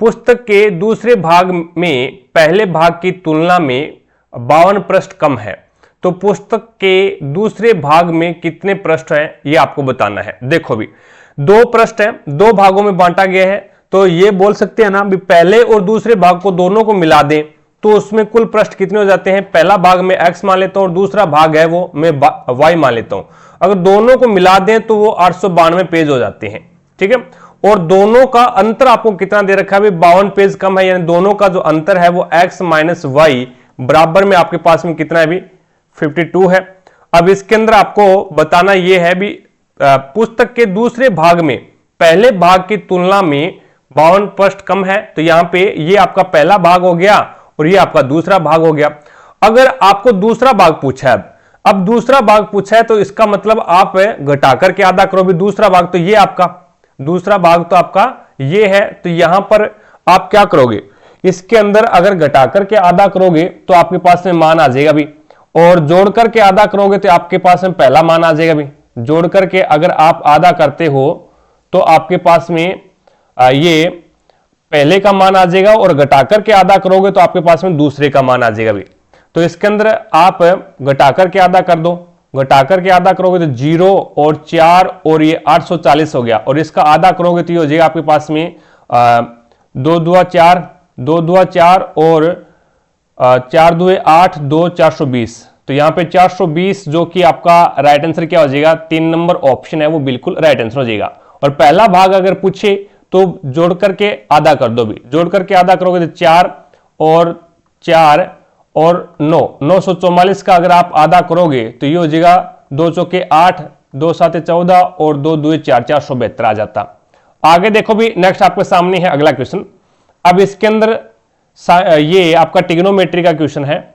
पुस्तक के दूसरे भाग में पहले भाग की तुलना में 52 पृष्ठ कम है। तो पुस्तक के दूसरे भाग में कितने पृष्ठ हैं ये आपको बताना है। देखो भी 2 पृष्ठ है, 2 भागों में बांटा गया है, तो ये बोल सकते हैं ना भी पहले और दूसरे भाग को दोनों को मिला दें तो उसमें कुल पृष्ठ कितने हो जाते हैं। पहला भाग में x मान लेता हूं और दूसरा भाग है वो मैं y मान लेता हूं। अगर दोनों को मिला दें तो वो 892 पेज हो जाते हैं, ठीक है। और दोनों का अंतर आपको कितना दे रखा है, 52 पेज कम है, यानी दोनों का जो अंतर है वो x माइनस वाई बराबर में आपके पास में कितना है भी 52 है। अब इसके अंदर आपको बताना यह है भी पुस्तक के दूसरे भाग में पहले भाग की तुलना में 52 पृष्ठ कम है, तो यहां पे ये आपका पहला भाग हो गया और ये आपका दूसरा भाग हो गया। अगर आपको दूसरा भाग पूछा है, अब दूसरा भाग पूछा है तो इसका मतलब आप घटा करके आधा करो भी दूसरा भाग, तो ये आपका दूसरा भाग तो आपका ये है, तो यहां पर आप क्या करोगे, इसके अंदर अगर घटा करके आधा करोगे तो आपके पास में मान आ जाएगा भी, और जोड़ करके आधा करोगे तो आपके पास में पहला मान आ जाएगा भी। जोड़ करके अगर आप आधा करते हो तो आपके पास में ये पहले का मान आ जाएगा और घटा करके आधा करोगे तो आपके पास में दूसरे का मान आ जाएगा भी। तो इसके अंदर आप घटा करके आधा कर दो, घटा करके आधा करोगे तो 0 और 4 और ये 840 हो गया, और इसका आधा करोगे तो ये हो जाएगा आपके पास में 2 दुआ 4, 2 दुआ 4 और 4 दुए 8, 2 420। तो यहाँ पे 420 जो कि आपका राइट आंसर क्या हो जाएगा, 3 नंबर ऑप्शन है वो बिल्कुल राइट आंसर हो जाएगा। और पहला भाग अगर पूछे तो जोड़ करके आधा कर दो भी, जोड़ करके आधा करोगे तो 4 और 4 और 9, 944 का अगर आप आधा करोगे तो ये हो जाएगा 2 चौके 8, 2 साते 14 और 2 दुए 4, 472 आ जाता। आगे देखो भी, नेक्स्ट आपके सामने है अगला क्वेश्चन। अब इसके अंदर ये आपका ट्रिग्नोमेट्री का क्वेश्चन है।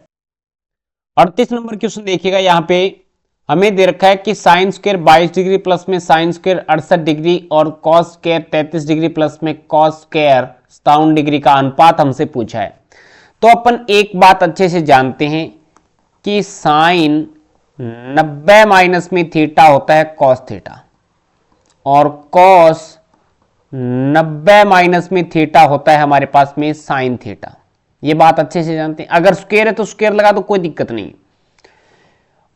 38 नंबर क्वेश्चन देखिएगा, यहाँ पे हमें दे रखा है कि साइन स्क्वायर 22 डिग्री प्लस में साइन स्क्वायर 68 डिग्री और कॉस स्क्वायर 33 डिग्री प्लस में कॉस स्क्वायर 57 डिग्री का अनुपात हमसे पूछा है। तो अपन एक बात अच्छे से जानते हैं कि साइन 90 माइनस में थीटा होता है कॉस थीटा, और कॉस 90 माइनस में थीटा होता है हमारे पास में साइन थीटा। ये बात अच्छे से जानते हैं। अगर स्क्वायर है तो स्क्वायर लगा दो, कोई दिक्कत नहीं।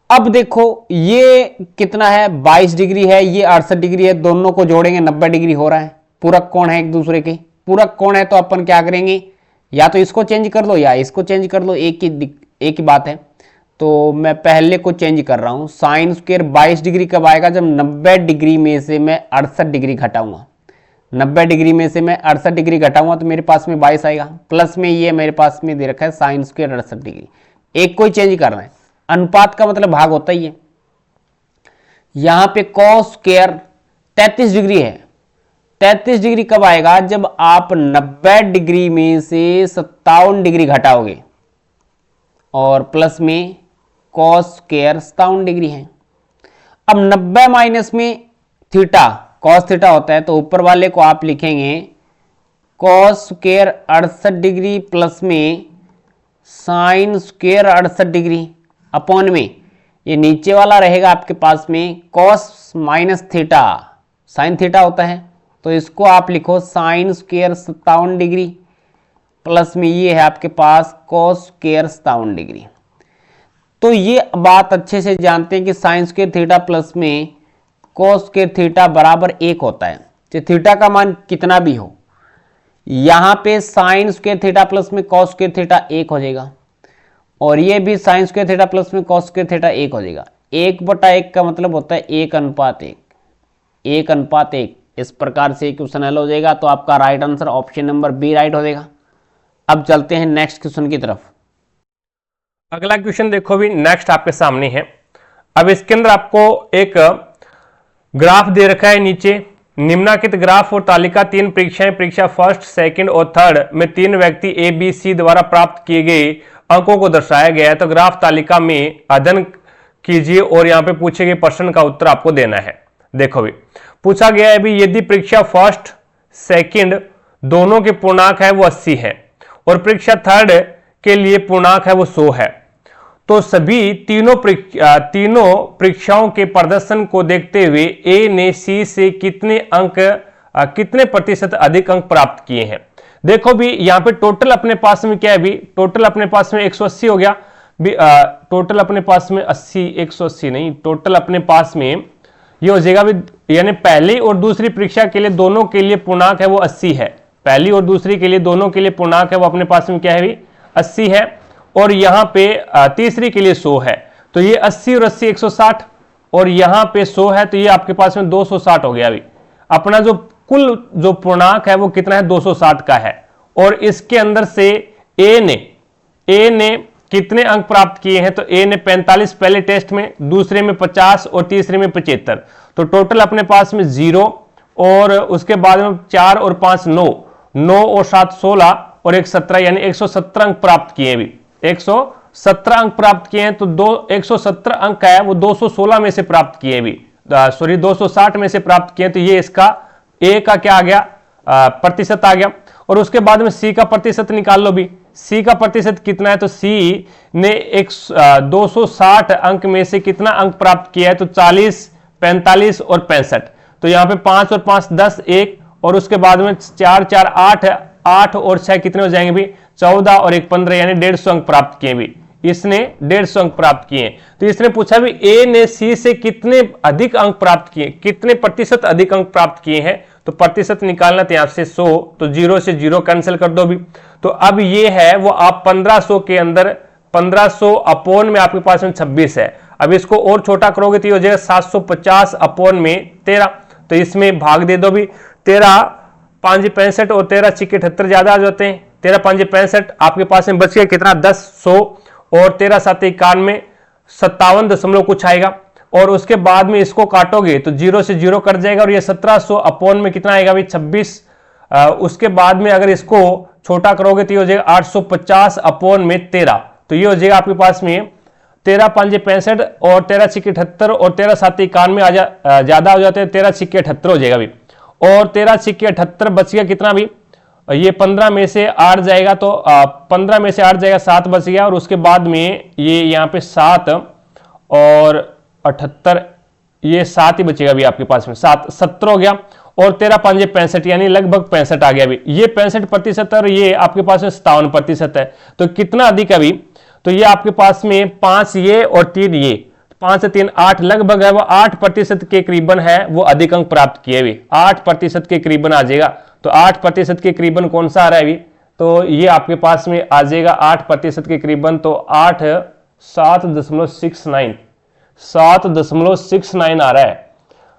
अब देखो ये कितना है, 22 डिग्री है, ये 68 डिग्री है, दोनों को जोड़ेंगे 90 डिग्री हो रहा है। पूरक कोण है एक दूसरे के, पूरक कोण है तो अपन क्या करेंगे, या तो इसको चेंज कर लो या इसको चेंज कर लो, एक ही बात है। तो मैं पहले को चेंज कर रहा हूं। साइन स्क्वायर 22 डिग्री कब आएगा, जब 90 डिग्री में से मैं 68 डिग्री घटाऊंगा। 90 डिग्री में से मैं 68 डिग्री घटाऊंगा तो मेरे पास में 22 आएगा। प्लस में ये मेरे पास में दे रखा है साइन स्क्वायर 68 डिग्री, एक को ही चेंज करना है। अनुपात का मतलब भाग होता ही है। यहां पे कॉस स्क्वायर 33 डिग्री है। 33 डिग्री कब आएगा, जब आप 90 डिग्री में से 57 डिग्री घटाओगे, और प्लस में कॉस स्क्वायर 57 डिग्री है। अब 90 माइनस में थीटा कॉस थीटा होता है, तो ऊपर वाले को आप लिखेंगे कॉस स्क्वायर 68 डिग्री प्लस में साइन स्क्वायर 68 डिग्री अपॉन में ये नीचे वाला रहेगा आपके पास में cos minus theta, sine theta होता है, तो इसको आप लिखो साइन स्क्वायर 57 डिग्री प्लस में ये है आपके पास कॉस स्क्वायर 57 डिग्री। तो ये बात अच्छे से जानते हैं कि साइन स्क्वायर थीटा प्लस में कॉस स्क्वायर थीटा बराबर 1 होता है, चाहे थीटा का मान कितना भी हो। यहां पे साइन स्क्वायर थीटा प्लस में कॉस स्क्वायर थीटा 1 हो जाएगा, और ये भी साइन स्क्वायर थीटा प्लस में कॉस स्क्वायर थीटा 1 हो जाएगा। 1/1 का मतलब होता है 1:1, 1:1। इस प्रकार से क्वेश्चन हल हो जाएगा। तो आपका right answer option number B right हो जाएगा। अब चलते हैं नेक्स्ट क्वेश्चन की तरफ।
अगला क्वेश्चन देखो भी नेक्स्ट आपके सामने है। अब इसके अंदर आपको एक ग्राफ दे रखा है नीचे, निम्नलिखित ग्राफ और तालिका 3 परीक्षाएं, परीक्षा फर्स्ट, सेकंड और थर्ड में 3 व्यक्ति ए बी सी द्वारा प्राप्त किए गए अंकों को दर्शाया गया है। तो ग्राफ तालिका में अध्ययन कीजिए और यहाँ पे पूछे गए प्रश्न का उत्तर आपको देना है। देखो भी पूछा गया है भी, यदि परीक्षा फर्स्ट सेकंड दोनों के पूर्णांक है वो 80 है और परीक्षा थर्ड के लिए पूर्णांक है वो 100 है, तो सभी तीनों परीक्षाओं के प्रदर्शन को देखते हुए ए ने सी से कितने प्रतिशत अधिक अंक प्राप्त किए हैं। देखो भी यहाँ पे टोटल अपने पास में क्या है भी, टोटल अपने पास में 180 हो गया भी। टोटल अपने पास में 80, 180 नहीं, टोटल अपने पास में ये हो जाएगा भी, यानी पहली और दूसरी परीक्षा के लिए दोनों के लिए पूर्णांक है वो 80 है। पहली और दूसरी के लिए दोनों के लिए पूर्णांक है वो अपने पास में क्या है भी 80 है, और यहाँ पे तीसरी के लिए 100 है। तो ये 80 और 80 160, और यहाँ पे 100 है, तो ये आपके पास में 260 हो गया अभी। अपना जो कुल जो पूर्णांक है वो कितना है, 260 का है। और इसके अंदर से ए ने कितने अंक प्राप्त किए हैं, तो ए ने 45 पहले टेस्ट में, दूसरे में 50 और तीसरे में 75। तो टोटल अपने पास में 0, और उसके बाद में 4 और 5 9 और 7 16 और 1 17, यानी 117 अंक प्राप्त किए भी। 117 अंक प्राप्त किए हैं। तो 117 अंक है वो 216 में से प्राप्त किए भी, सॉरी 260 में से प्राप्त किए। तो ये इसका ए का क्या आ गया, प्रतिशत आ गया। और उसके बाद में सी का प्रतिशत निकाल लो भी। सी का प्रतिशत कितना है, तो सी ने 260 अंक में से कितना अंक प्राप्त किया है, तो 40, 45 और 65। तो यहाँ पे 5 और 5 10 1, और उसके बाद में 4 4 8 8 और 6 कितने हो जाएंगे भी, 14 और 1 15, यानी 150 अंक प्राप्त किए भी। इसने 150 अंक प्राप्त किए। तो इसने पूछा भी ए ने सी से कितने अधिक अंक प्राप्त किए, कितने प्रतिशत अधिक अंक प्राप्त किए हैं। तो प्रतिशत निकालना तो यहाँ से 100, तो 0 से 0 कैंसिल कर दो भी। तो अब ये है वो आप 1500 के अंदर 1500 अपोन में आपके पास में 26 है। अब इसको और छोटा करोगे तो ये हो जाएगा 750 अपोन में 13। तो इसमें भाग दे दो भी। 13 5 65 और 13 6 78 ज्यादा आ जाते हैं। 13 5 65 आपके पास में बच गया कितना, 10 100, और 13 7 91 57 दशमलव कुछ आएगा। और उसके बाद में इसको काटोगे तो 0 से 0 कट जाएगा, और ये 1700 अपोन में कितना आएगा भाई 26। उसके बाद में अगर इसको छोटा करोगे तो ये हो जाएगा 850 अपोन में 13। तो ये हो जाएगा आपके पास में 13 5 65 और 13 6 78 और 13 7 91 ज्यादा हो जाते हैं, 13 6 78 हो जाएगा भी। और 13 6 78 बच गया कितना भी, ये 15 में से 8 जाएगा तो 15 में से 8 जाएगा 7 बच गया, और उसके बाद में ये यहाँ पे 7 और 78, ये 7 ही बचेगा अभी आपके पास में, 7 17 हो गया, और 13 5 65, यानी लगभग 65 आ गया अभी। ये 65% और ये आपके पास में 57% है, तो कितना अधिक अभी, तो ये आपके पास में 5 ये और 3 ये, 5 से 3 8 लगभग है वो 8% के करीबन है, वो अधिक अंक प्राप्त किए हुए 8% के करीबन आ जाएगा। तो 8% के करीबन कौन सा आ रहा है अभी, तो ये आपके पास में आ जाएगा 8% के करीबन, तो 8 7.69 आ रहा है।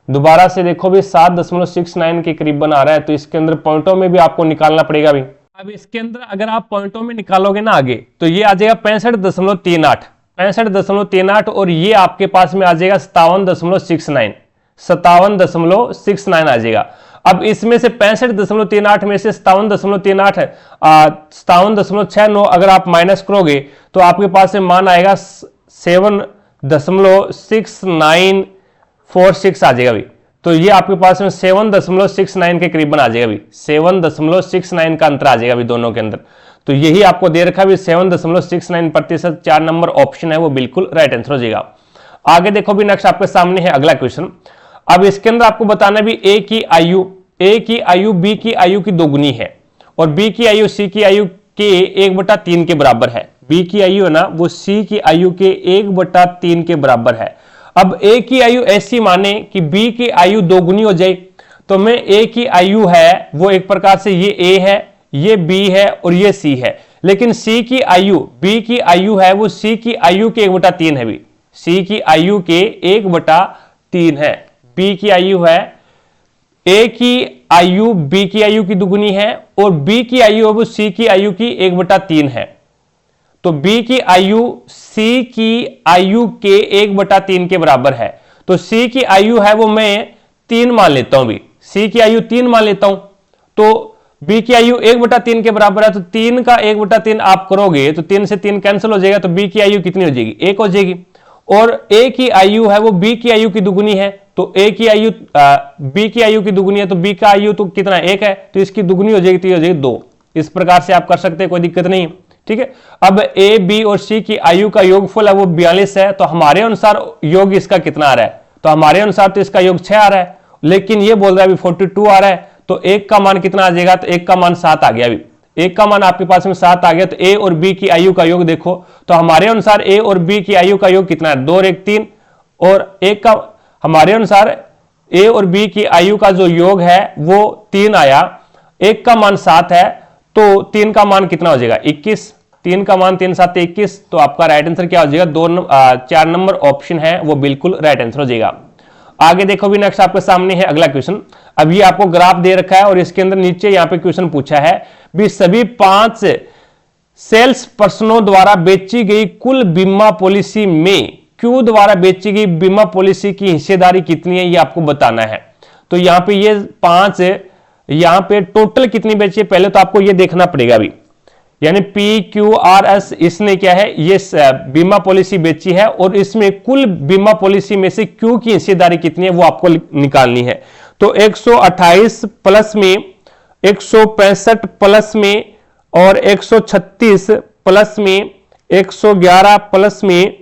दोबारा से देखो भी 7.69 के करीबन आ रहा है, तो इसके अंदर पॉइंटों में भी आपको निकालना पड़ेगा अभी। अब इसके अंदर अगर आप पॉइंटों में निकालोगे ना आगे, तो ये आ जाएगा 65.38, और ये आपके पास में आ जाएगा 57.69 आ जाएगा। अब इसमें से 65.38 में से 57.69 अगर आप माइनस करोगे तो आपके पास में मान आएगा 7.6946 आ जाएगा अभी। तो ये आपके पास में 7.69 के करीबन आ जाएगा अभी, 7.69 का अंतर आ जाएगा अभी दोनों के अंदर। तो यही आपको दे रखा है 7.69%, 4 नंबर ऑप्शन है वो बिल्कुल राइट आंसर हो जाएगा। आगे देखो भी नेक्स्ट आपके सामने है अगला क्वेश्चन। अब इसके अंदर आपको बताना भी ए की आयु बी की आयु की दोगुनी है, और बी की आयु सी की आयु के 1/3 के बराबर है। बी की आयु है ना वो सी की आयु के 1/3 के बराबर है। अब ए की आयु ऐसी माने कि बी की आयु दोगुनी हो जाए, तो मैं ए की आयु है वो एक प्रकार से ये ए है, ये बी है और ये सी है, लेकिन सी की आयु बी की आयु है वो सी की आयु के 1/3 है भी, सी की आयु के 1/3 है। बी की आयु है, ए की आयु बी की आयु की दुगुनी है, और बी की आयु है वो सी की आयु की 1/3 है। तो बी की आयु सी की आयु के 1/3 के बराबर है, तो सी की आयु है वो मैं 3 मान लेता हूं भी, सी की आयु 3 मान लेता हूं, तो बी की आयु 1/3 के बराबर है, तो 3 का 1/3 आप करोगे तो 3 से 3 कैंसिल हो जाएगा, तो बी की आयु कितनी हो जाएगी, 1 हो जाएगी। और ए की आयु है वो बी की आयु की दुगुनी है, तो ए की आयु बी की आयु की दुगुनी है, तो बी का आयु तो कितना 1 है, तो इसकी दुगुनी हो जाएगी, तो ये हो जाएगी 2। इस प्रकार से आप कर सकते हैं, कोई दिक्कत नहीं, ठीक है। अब ए बी और सी की आयु का योगफल है वो 42 है, तो हमारे अनुसार योग इसका कितना आ रहा है, तो हमारे अनुसार तो इसका योग 6 आ रहा है, लेकिन ये बोल रहा है अभी 42 आ रहा है, तो 1 का मान कितना आ जाएगा, तो 1 का मान 7 आ गया अभी, 1 का मान आपके पास में 7 आ गया। तो ए और बी की आयु का योग देखो, तो हमारे अनुसार ए और बी की आयु का योग कितना है, 2 और 1 3, और 1 का हमारे अनुसार ए और बी की आयु का जो योग है वो 3 आया, 1 का मान 7 है, तो 3 का मान कितना हो जाएगा 21, 3 का मान 3 7 21, तो आपका राइट आंसर क्या हो जाएगा, 4 नंबर ऑप्शन है वो बिल्कुल राइट आंसर हो जाएगा। आगे देखो भी नेक्स्ट आपके सामने है अगला क्वेश्चन। अब ये आपको ग्राफ दे रखा है और इसके अंदर नीचे यहाँ पे क्वेश्चन पूछा है भी सभी 5 सेल्स पर्सनों द्वारा बेची गई कुल बीमा पॉलिसी में क्यू द्वारा बेची गई बीमा पॉलिसी की हिस्सेदारी कितनी है, ये आपको बताना है। तो यहाँ पे ये 5 यहाँ पे टोटल कितनी बेची है पहले तो आपको ये देखना पड़ेगा अभी, यानी PQRS इसने क्या है ये बीमा पॉलिसी बेची है, और इसमें कुल बीमा पॉलिसी में से क्यू की हिस्सेदारी कितनी है वो आपको निकालनी है। तो 128 प्लस में 165 प्लस में और 136 प्लस में 111 प्लस में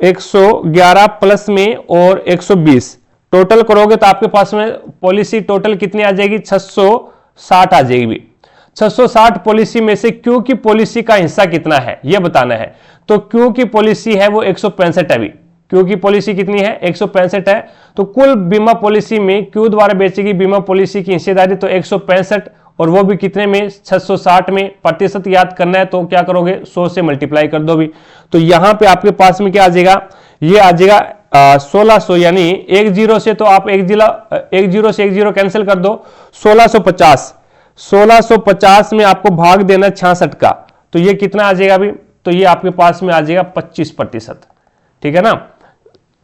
111 प्लस में और 120 टोटल करोगे तो आपके पास में पॉलिसी टोटल कितनी आ जाएगी, 660 आ जाएगी। 660 पॉलिसी में से क्यू की पॉलिसी का हिस्सा कितना है यह बताना है। तो क्यू की पॉलिसी है वो 165 है, क्यू की पॉलिसी कितनी है 165 है। तो कुल बीमा पॉलिसी में क्यू द्वारा बेची गई बीमा पॉलिसी की हिस्सेदारी तो 165 और वो भी कितने में 660 में, प्रतिशत याद करना है तो क्या करोगे 100 से मल्टीप्लाई कर दो भी। तो यहां पे आपके पास में क्या आ जाएगा, ये आ जाएगा 1600, यानी 10 से तो आप 10 से 10 कैंसिल कर दो, 1650 में आपको भाग देना 66 का, तो ये कितना आ जाएगा अभी, तो ये आपके पास में आ जाएगा 25%, ठीक है ना।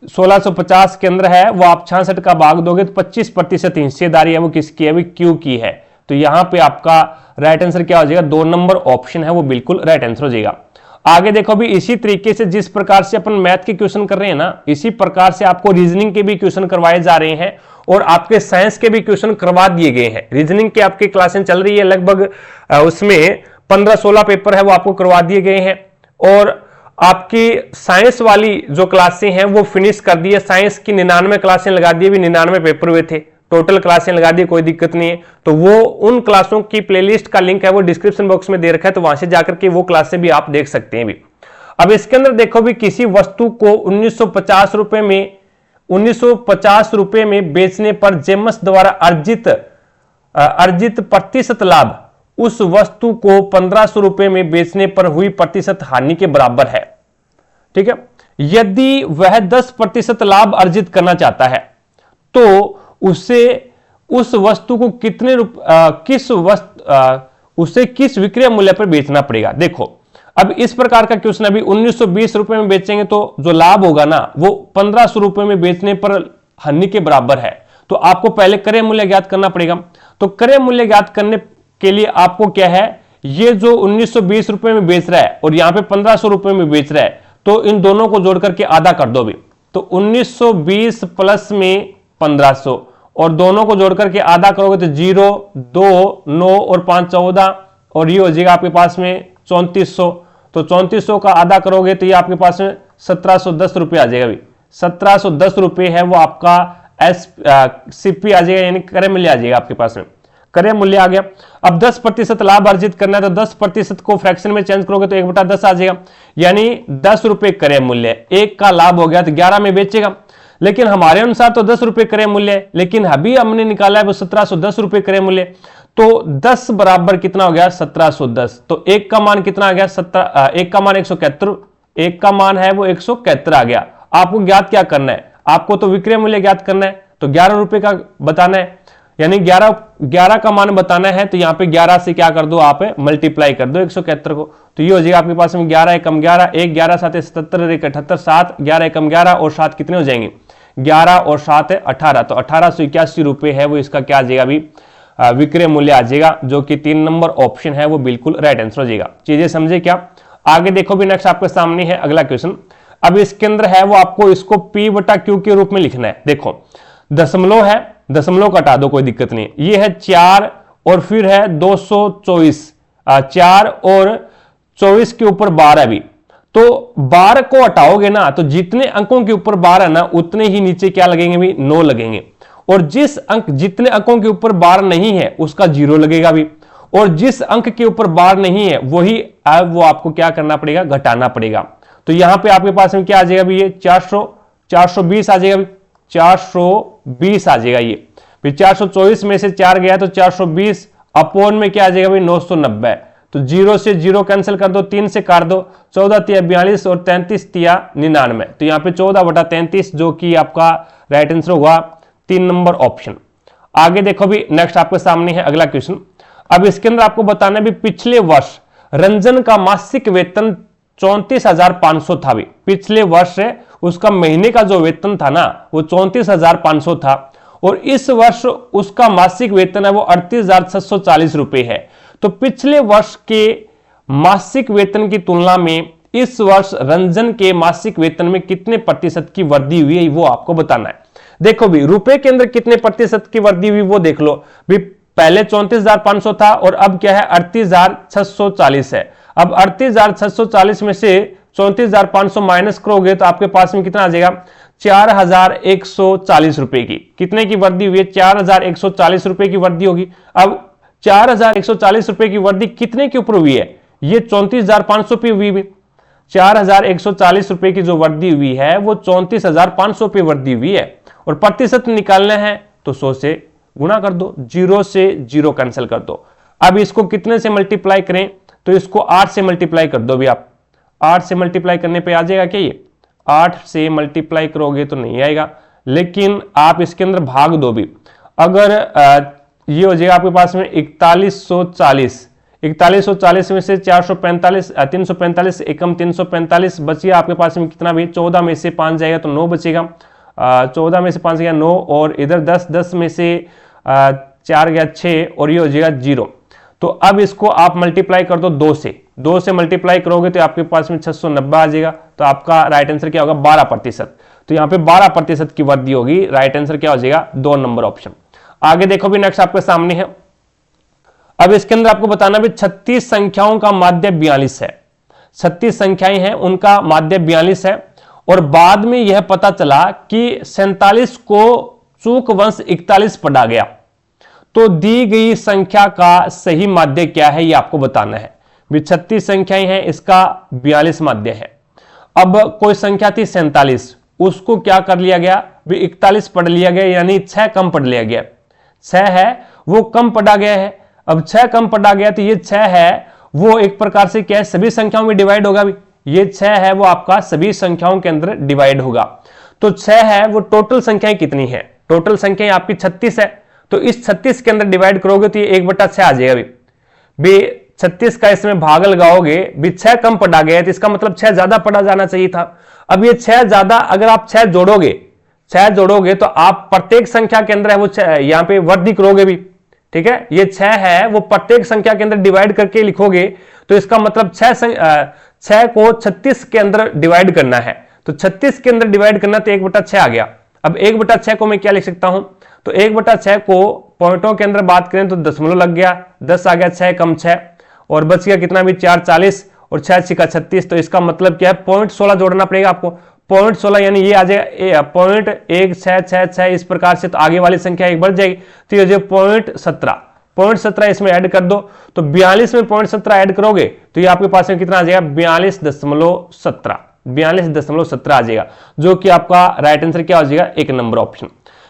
1650 के अंदर है वो आप 66 का भाग दोगे तो 25% हिस्सेदारी है वो किसकी है, क्यू की है। तो यहां पे आपका राइट आंसर क्या हो जाएगा, 2 नंबर ऑप्शन है वो बिल्कुल राइट आंसर हो जाएगा। आगे देखो भी इसी तरीके से जिस प्रकार से अपन मैथ के क्वेश्चन कर रहे हैं ना, इसी प्रकार से आपको रीजनिंग के भी क्वेश्चन करवाए जा रहे हैं और आपके साइंस के भी क्वेश्चन करवा दिए गए हैं। रीजनिंग के आपकी क्लासें चल रही है, लगभग उसमें 15-16 पेपर है वो आपको करवा दिए गए हैं और आपकी साइंस वाली जो क्लासें हैं वो फिनिश कर दी है। साइंस की 99 क्लासें लगा दी, 99 पेपर हुए थे, टोटल क्लासें लगा दी, कोई दिक्कत नहीं है। तो वो उन क्लासों की प्लेलिस्ट का लिंक है वो डिस्क्रिप्शन बॉक्स में दे रखा है, तो वहां से जाकर के वो क्लासें भी आप देख सकते हैं भी। अब इसके अंदर देखो भी किसी वस्तु को 1950 रुपए में बेचने पर जेम्स द्वारा अर्जित प्रतिशत लाभ उस वस्तु को 1500 रुपए में बेचने पर हुई प्रतिशत हानि के बराबर है। ठीक है, यदि वह 10% लाभ अर्जित करना चाहता है तो उसे उस वस्तु को उसे किस विक्रय मूल्य पर बेचना पड़ेगा। देखो अब इस प्रकार का क्वेश्चन अभी 1920 रुपए में बेचेंगे तो जो लाभ होगा ना वो 1500 रुपए में बेचने पर हानि के बराबर है। तो आपको पहले क्रय मूल्य ज्ञात करना पड़ेगा। तो क्रय मूल्य ज्ञात करने के लिए आपको क्या है, ये जो 1920 रुपए में बेच रहा है और यहां पे 1500 रुपए में बेच रहा है, तो इन दोनों को जोड़ करके आधा कर दो भी। तो 1920 प्लस में 1500 और दोनों को जोड़ करके आधा करोगे तो 0, 2, 9 और 5 14 और ये हो जाएगा आपके पास में 3400। तो 3400 का आधा करोगे तो ये आपके पास में 1710 रुपये आ जाएगा भी। 1710 रुपये है वो आपका सीपी आ जाएगा, यानी क्रय मूल्य आ जाएगा आपके पास में। क्रय मूल्य आ गया। अब 10% लाभ अर्जित करना है तो 10% को फ्रैक्शन में चेंज करोगे तो 1/10 आ जाएगा, यानी 10 रुपए क्रय मूल्य। एक का लाभ हो गया तो 11 में बेचेगा, लेकिन हमारे अनुसार तो 10 रुपए क्रय मूल्य है, लेकिन अभी हमने निकाला है वो 1710 रुपए क्रय मूल्य। तो 10 बराबर कितना हो गया 1710। तो एक का मान कितना आ गया 1 का मान 171, एक का मान है वो 171 आ गया। आपको ज्ञात क्या करना है, आपको तो विक्रय मूल्य ज्ञात करना है, तो 11 रुपए का बताना है, यानी 11 का मान बताना है। तो यहां पे 11 से क्या कर दो आप मल्टीप्लाई कर दो 171 को, तो ये हो जाएगा आपके पास में 11 एकम 11, 1 11 7 77 1 78 7, 11 एकम 11 और 7 कितने हो जाएंगे 11 और 7 है 18। तो 1881 रुपए है वो इसका क्या आ जाएगा अभी विक्रय मूल्य आ जाएगा, जो कि 3 नंबर ऑप्शन है वो बिल्कुल राइट आंसर हो जाएगा। चीजें समझे क्या। आगे देखो भी नेक्स्ट आपके सामने है अगला क्वेश्चन। अब इसके अंदर है वो आपको इसको P/Q के रूप में लिखना है। देखो दशमलव है, दशमलव कटा दो कोई दिक्कत नहीं। ये है 4 और फिर है 224, 4 और 24 के ऊपर 12 भी। तो 12 को हटाओगे ना तो जितने अंकों के ऊपर 12 ना उतने ही नीचे क्या लगेंगे भी 9 लगेंगे, और जितने अंकों के ऊपर 12 नहीं है उसका 0 लगेगा भी, और जिस अंक के ऊपर 12 नहीं है वही वो आपको क्या करना पड़ेगा घटाना पड़ेगा। तो यहां पे आपके पास में क्या आ जाएगा भी ये 420 आ जाएगा भी, 420 आ जाएगा ये। फिर 424 में से 4 गया तो 420 अपोन में क्या आ जाएगा भाई 990। तो 0 से 0 कैंसिल कर दो, 3 से काट दो, 14 तिया 42 और 33 तिया 99। तो यहाँ पे 14/33 जो कि आपका राइट आंसर होगा 3 नंबर ऑप्शन। आगे देखो भी नेक्स्ट आपके सामने है अगला क्वेश्चन। अब इसके अंदर आपको बताना भी पिछले वर्ष रंजन का मासिक वेतन 34,500 था भी। पिछले वर्ष उसका महीने का जो वेतन था ना वो 34,500 था, और इस वर्ष उसका मासिक वेतन है वो 38,640 रुपए है। तो पिछले वर्ष के मासिक वेतन की तुलना में इस वर्ष रंजन के मासिक वेतन में कितने प्रतिशत की वृद्धि हुई है वो आपको बताना है। देखो भी रुपए के अंदर कितने प्रतिशत की वृद्धि हुई वो देख लो भी। पहले 34,500 था और अब क्या है 38,640 है। अब 38,640 में से 34,500 माइनस करोगे तो आपके पास में कितना आ जाएगा 4,140 रुपए की। कितने की वृद्धि हुई है 4,140 रुपए की वृद्धि होगी। अब 4,140 रुपए की वृद्धि कितने के ऊपर हुई है, ये 34,500 पे हुई भी। 4,140 रुपए की जो वृद्धि हुई है वो 34,500 पे वृद्धि हुई है, और प्रतिशत निकालना है तो 100 से गुणा कर दो, 0 से 0 कैंसिल कर दो। अब इसको कितने से मल्टीप्लाई करें तो इसको 8 से मल्टीप्लाई कर दो भी आप। 8 से मल्टीप्लाई करने पे आ जाएगा क्या ये 8 से मल्टीप्लाई करोगे तो नहीं आएगा, लेकिन आप इसके अंदर भाग दो भी। अगर ये हो जाएगा आपके पास में 4140 में से 445 345 एकम 345 बचिए आपके पास में कितना भी 14 में से 5 जाएगा तो 9 बचेगा। 14 में से 5 गया 9, और इधर 10 में से 4 गया 6, और ये हो जाएगा 0। तो अब इसको आप मल्टीप्लाई कर दो 2 से। 2 से मल्टीप्लाई करोगे तो आपके पास में 690 आ जाएगा। तो आपका राइट आंसर क्या होगा 12%। तो यहाँ पे 12% की वृद्धि होगी। राइट आंसर क्या हो जाएगा 2 नंबर ऑप्शन। आगे देखो भी नेक्स्ट आपके सामने है। अब इसके अंदर आपको बताना भी 36 संख्याओं का माध्य 42 है। 36 संख्याएं हैं उनका माध्य 42 है और बाद में यह पता चला कि 47 को चूक वंश 41 पढ़ा गया। तो दी गई संख्या का सही माध्य क्या है ये आपको बताना है। भी 36 संख्याएं हैं, इसका 42 माध्य है। अब कोई संख्या थी 47, उसको क्या कर लिया गया भी 41 पढ़ लिया गया, यानी 6 कम पढ़ लिया गया। 6 है वो कम पढ़ा गया है। अब 6 कम पढ़ा गया तो ये 6 है वो एक प्रकार से क्या है सभी संख्याओं में डिवाइड होगा भी। ये 6 है वो आपका सभी संख्याओं के अंदर डिवाइड होगा। तो 6 है वो टोटल संख्याएं कितनी है, टोटल संख्याएं आपकी 36 है। तो इस 36 के अंदर डिवाइड करोगे तो ये 1/6 आ जाएगा भी 36 का इसमें भाग लगाओगे भी 6 कम पढ़ा गया है तो इसका मतलब 6 ज्यादा पढ़ा जाना चाहिए था। अब ये 6 ज्यादा, अगर आप 6 जोड़ोगे तो आप प्रत्येक संख्या के अंदर है वो यहां पे वृद्धि करोगे भी, ठीक है। ये 6 है वो प्रत्येक संख्या के अंदर डिवाइड करके लिखोगे तो इसका मतलब 6 को 36 के अंदर डिवाइड करना है। तो 36 के अंदर डिवाइड करना तो 1/6 आ गया। अब 1/6 को मैं क्या लिख सकता हूं, तो 1/6 को पॉइंटों के अंदर बात करें तो दशमलव लग गया, 10 आ गया, 6 कम 6 और बच गया कितना भी 4 40 और 6 6 36। तो इसका मतलब क्या है 0.16 जोड़ना पड़ेगा आपको। 0.16 यानी ये आ जाएगा 0.1666 इस प्रकार से। तो आगे वाली संख्या एक बढ़ जाएगी तो ये 0.17 इसमें ऐड कर दो। तो 42 में 0.17 ऐड करोगे तो ये आपके पास में कितना आ जाएगा 42.17 आ जाएगा, जो कि आपका राइट आंसर क्या हो जाएगा 1 नंबर ऑप्शन।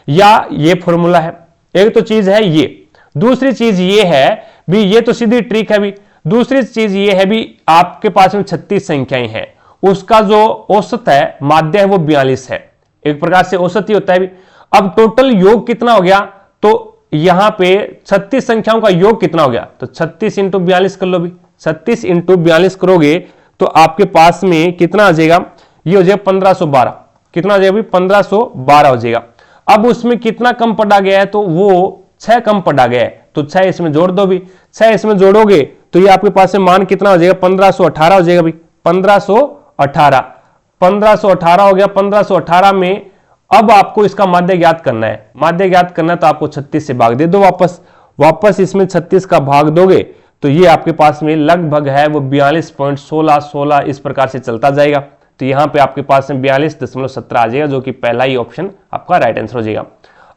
या ये फॉर्मूला है। एक तो चीज है ये, दूसरी चीज ये है भी, ये तो सीधी ट्रिक है भी। दूसरी चीज ये है भी आपके पास में 36 संख्याएं हैं, उसका जो औसत है माध्य है वो 42 है। एक प्रकार से औसत ही होता है भी। अब टोटल योग कितना हो गया, तो यहां पे 36 संख्याओं का योग कितना हो गया, तो 36 × 42 कर लो भी। 36 × 42 करोगे तो आपके पास में कितना आ जाएगा, ये हो जाएगा 1512। कितना हो जाएगा भी 1512 हो जाएगा। अब उसमें कितना कम पढ़ा गया है, तो वो 6 कम पढ़ा गया है। तो 6 इसमें जोड़ दो भी। 6 इसमें जोड़ोगे तो ये आपके पास में मान कितना हो जाएगा 1518 हो जाएगा भी। 1518 हो गया। 1518 में अब आपको इसका माध्य ज्ञात करना है। माध्य ज्ञात करना है तो आपको 36 से भाग दे दो वापस इसमें 36 का भाग दोगे तो ये आपके पास में लगभग है वो 42.16 इस प्रकार से चलता जाएगा। तो यहां पे आपके पास में 42.17 आ जाएगा, जो कि पहला ही ऑप्शन आपका राइट आंसर हो जाएगा।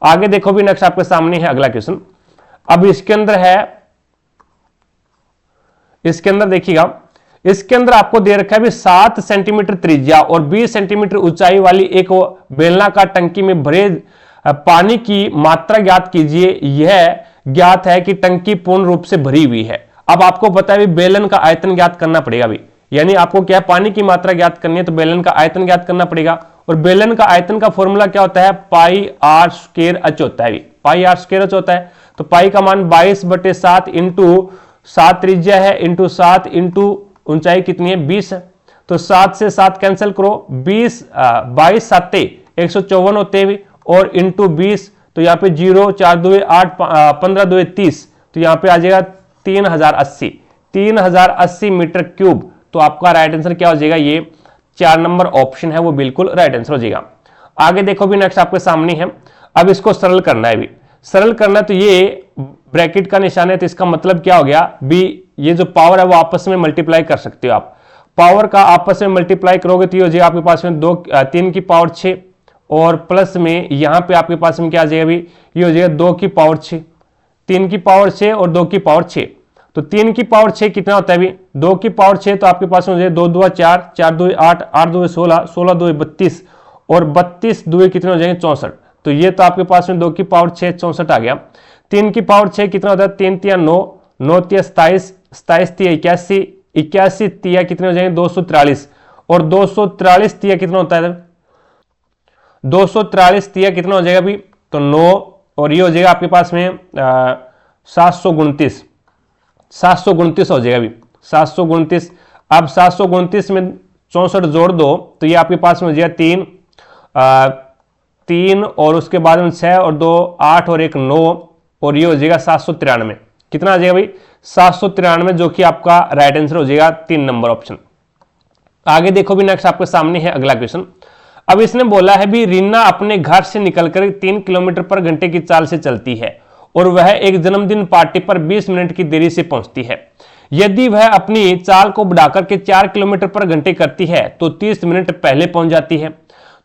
आगे देखो भी नेक्स्ट आपके सामने है अगला क्वेश्चन। अब इसके अंदर है, इसके अंदर देखिएगा, इसके अंदर आपको दे रखा है भी 7 सेंटीमीटर त्रिज्या और 20 सेंटीमीटर ऊंचाई वाली एक बेलनाकार टंकी में भरे पानी की मात्रा ज्ञात कीजिए। यह ज्ञात है कि टंकी पूर्ण रूप से भरी हुई है। अब आपको पता है बेलन का आयतन ज्ञात करना पड़ेगा भी, यानी आपको क्या है पानी की मात्रा ज्ञात करनी है तो बेलन का आयतन ज्ञात करना पड़ेगा। और बेलन का आयतन का फॉर्मूला क्या होता है, πr² होता है भी। πr² होता है। तो पाई का मान 22/7 इंटू 7 त्रिज्या है इंटू 7 इंटू ऊंचाई कितनी है 20 है। तो 7 से 7 कैंसिल करो, 22 7 154 होते हैं और इंटू 20 तो यहाँ पे 0 4 2 8 15 2 30 तो यहाँ पे आ जाएगा 3080 मीटर क्यूब। तो आपका राइट आंसर क्या हो जाएगा, ये 4 नंबर ऑप्शन है वो बिल्कुल राइट आंसर हो जाएगा। आगे देखो भी नेक्स्ट आपके सामने है। अब इसको सरल करना है भी, सरल करना तो ये ब्रैकेट का निशान है तो इसका मतलब क्या हो गया भी, ये जो पावर है वो आपस में मल्टीप्लाई कर सकते हो आप। पावर का आपस में मल्टीप्लाई करोगे तो ये हो जाएगा आपके पास में 3 की पावर 6 और प्लस में यहां पे आपके पास में क्या आ जाएगा भी, ये हो जाएगा 2 की पावर 6। 3 की पावर 6 और 2 की पावर 6। तो 3 की पावर 6 कितना होता है भी, 2 की पावर 6 तो आपके पास में हो जाएगा 2 2 4 4 2 8 8 2 16 16 2 32 और 32 2 कितने हो जाएंगे 64। तो ये तो आपके पास में 2 की पावर 6 64 आ गया। 3 की पावर 6 कितना होता है, 3 3 9 9 3 27 27 3 81 81 3 कितने हो जाएंगे 243 और 243 3 कितना होता है 243 3 कितना हो जाएगा भी, तो 9 और ये हो जाएगा आपके पास में 729 हो जाएगा भी 729। अब 729 में 64 जोड़ दो तो ये आपके पास में हो जाएगा 3 और उसके बाद में 6 और 2 8 और 1 9 और ये हो जाएगा 793। कितना आ जाएगा भाई 793, जो कि आपका राइट आंसर हो जाएगा 3 नंबर ऑप्शन। आगे देखो भी नेक्स्ट आपके सामने है अगला क्वेश्चन। अब इसने बोला है भी रीना अपने घर से निकलकर 3 किलोमीटर पर घंटे की चाल से चलती है और वह एक जन्मदिन पार्टी पर 20 मिनट की देरी से पहुंचती है। यदि वह अपनी चाल को बढ़ाकर के 4 किलोमीटर पर घंटे करती है तो 30 मिनट पहले पहुंच जाती है।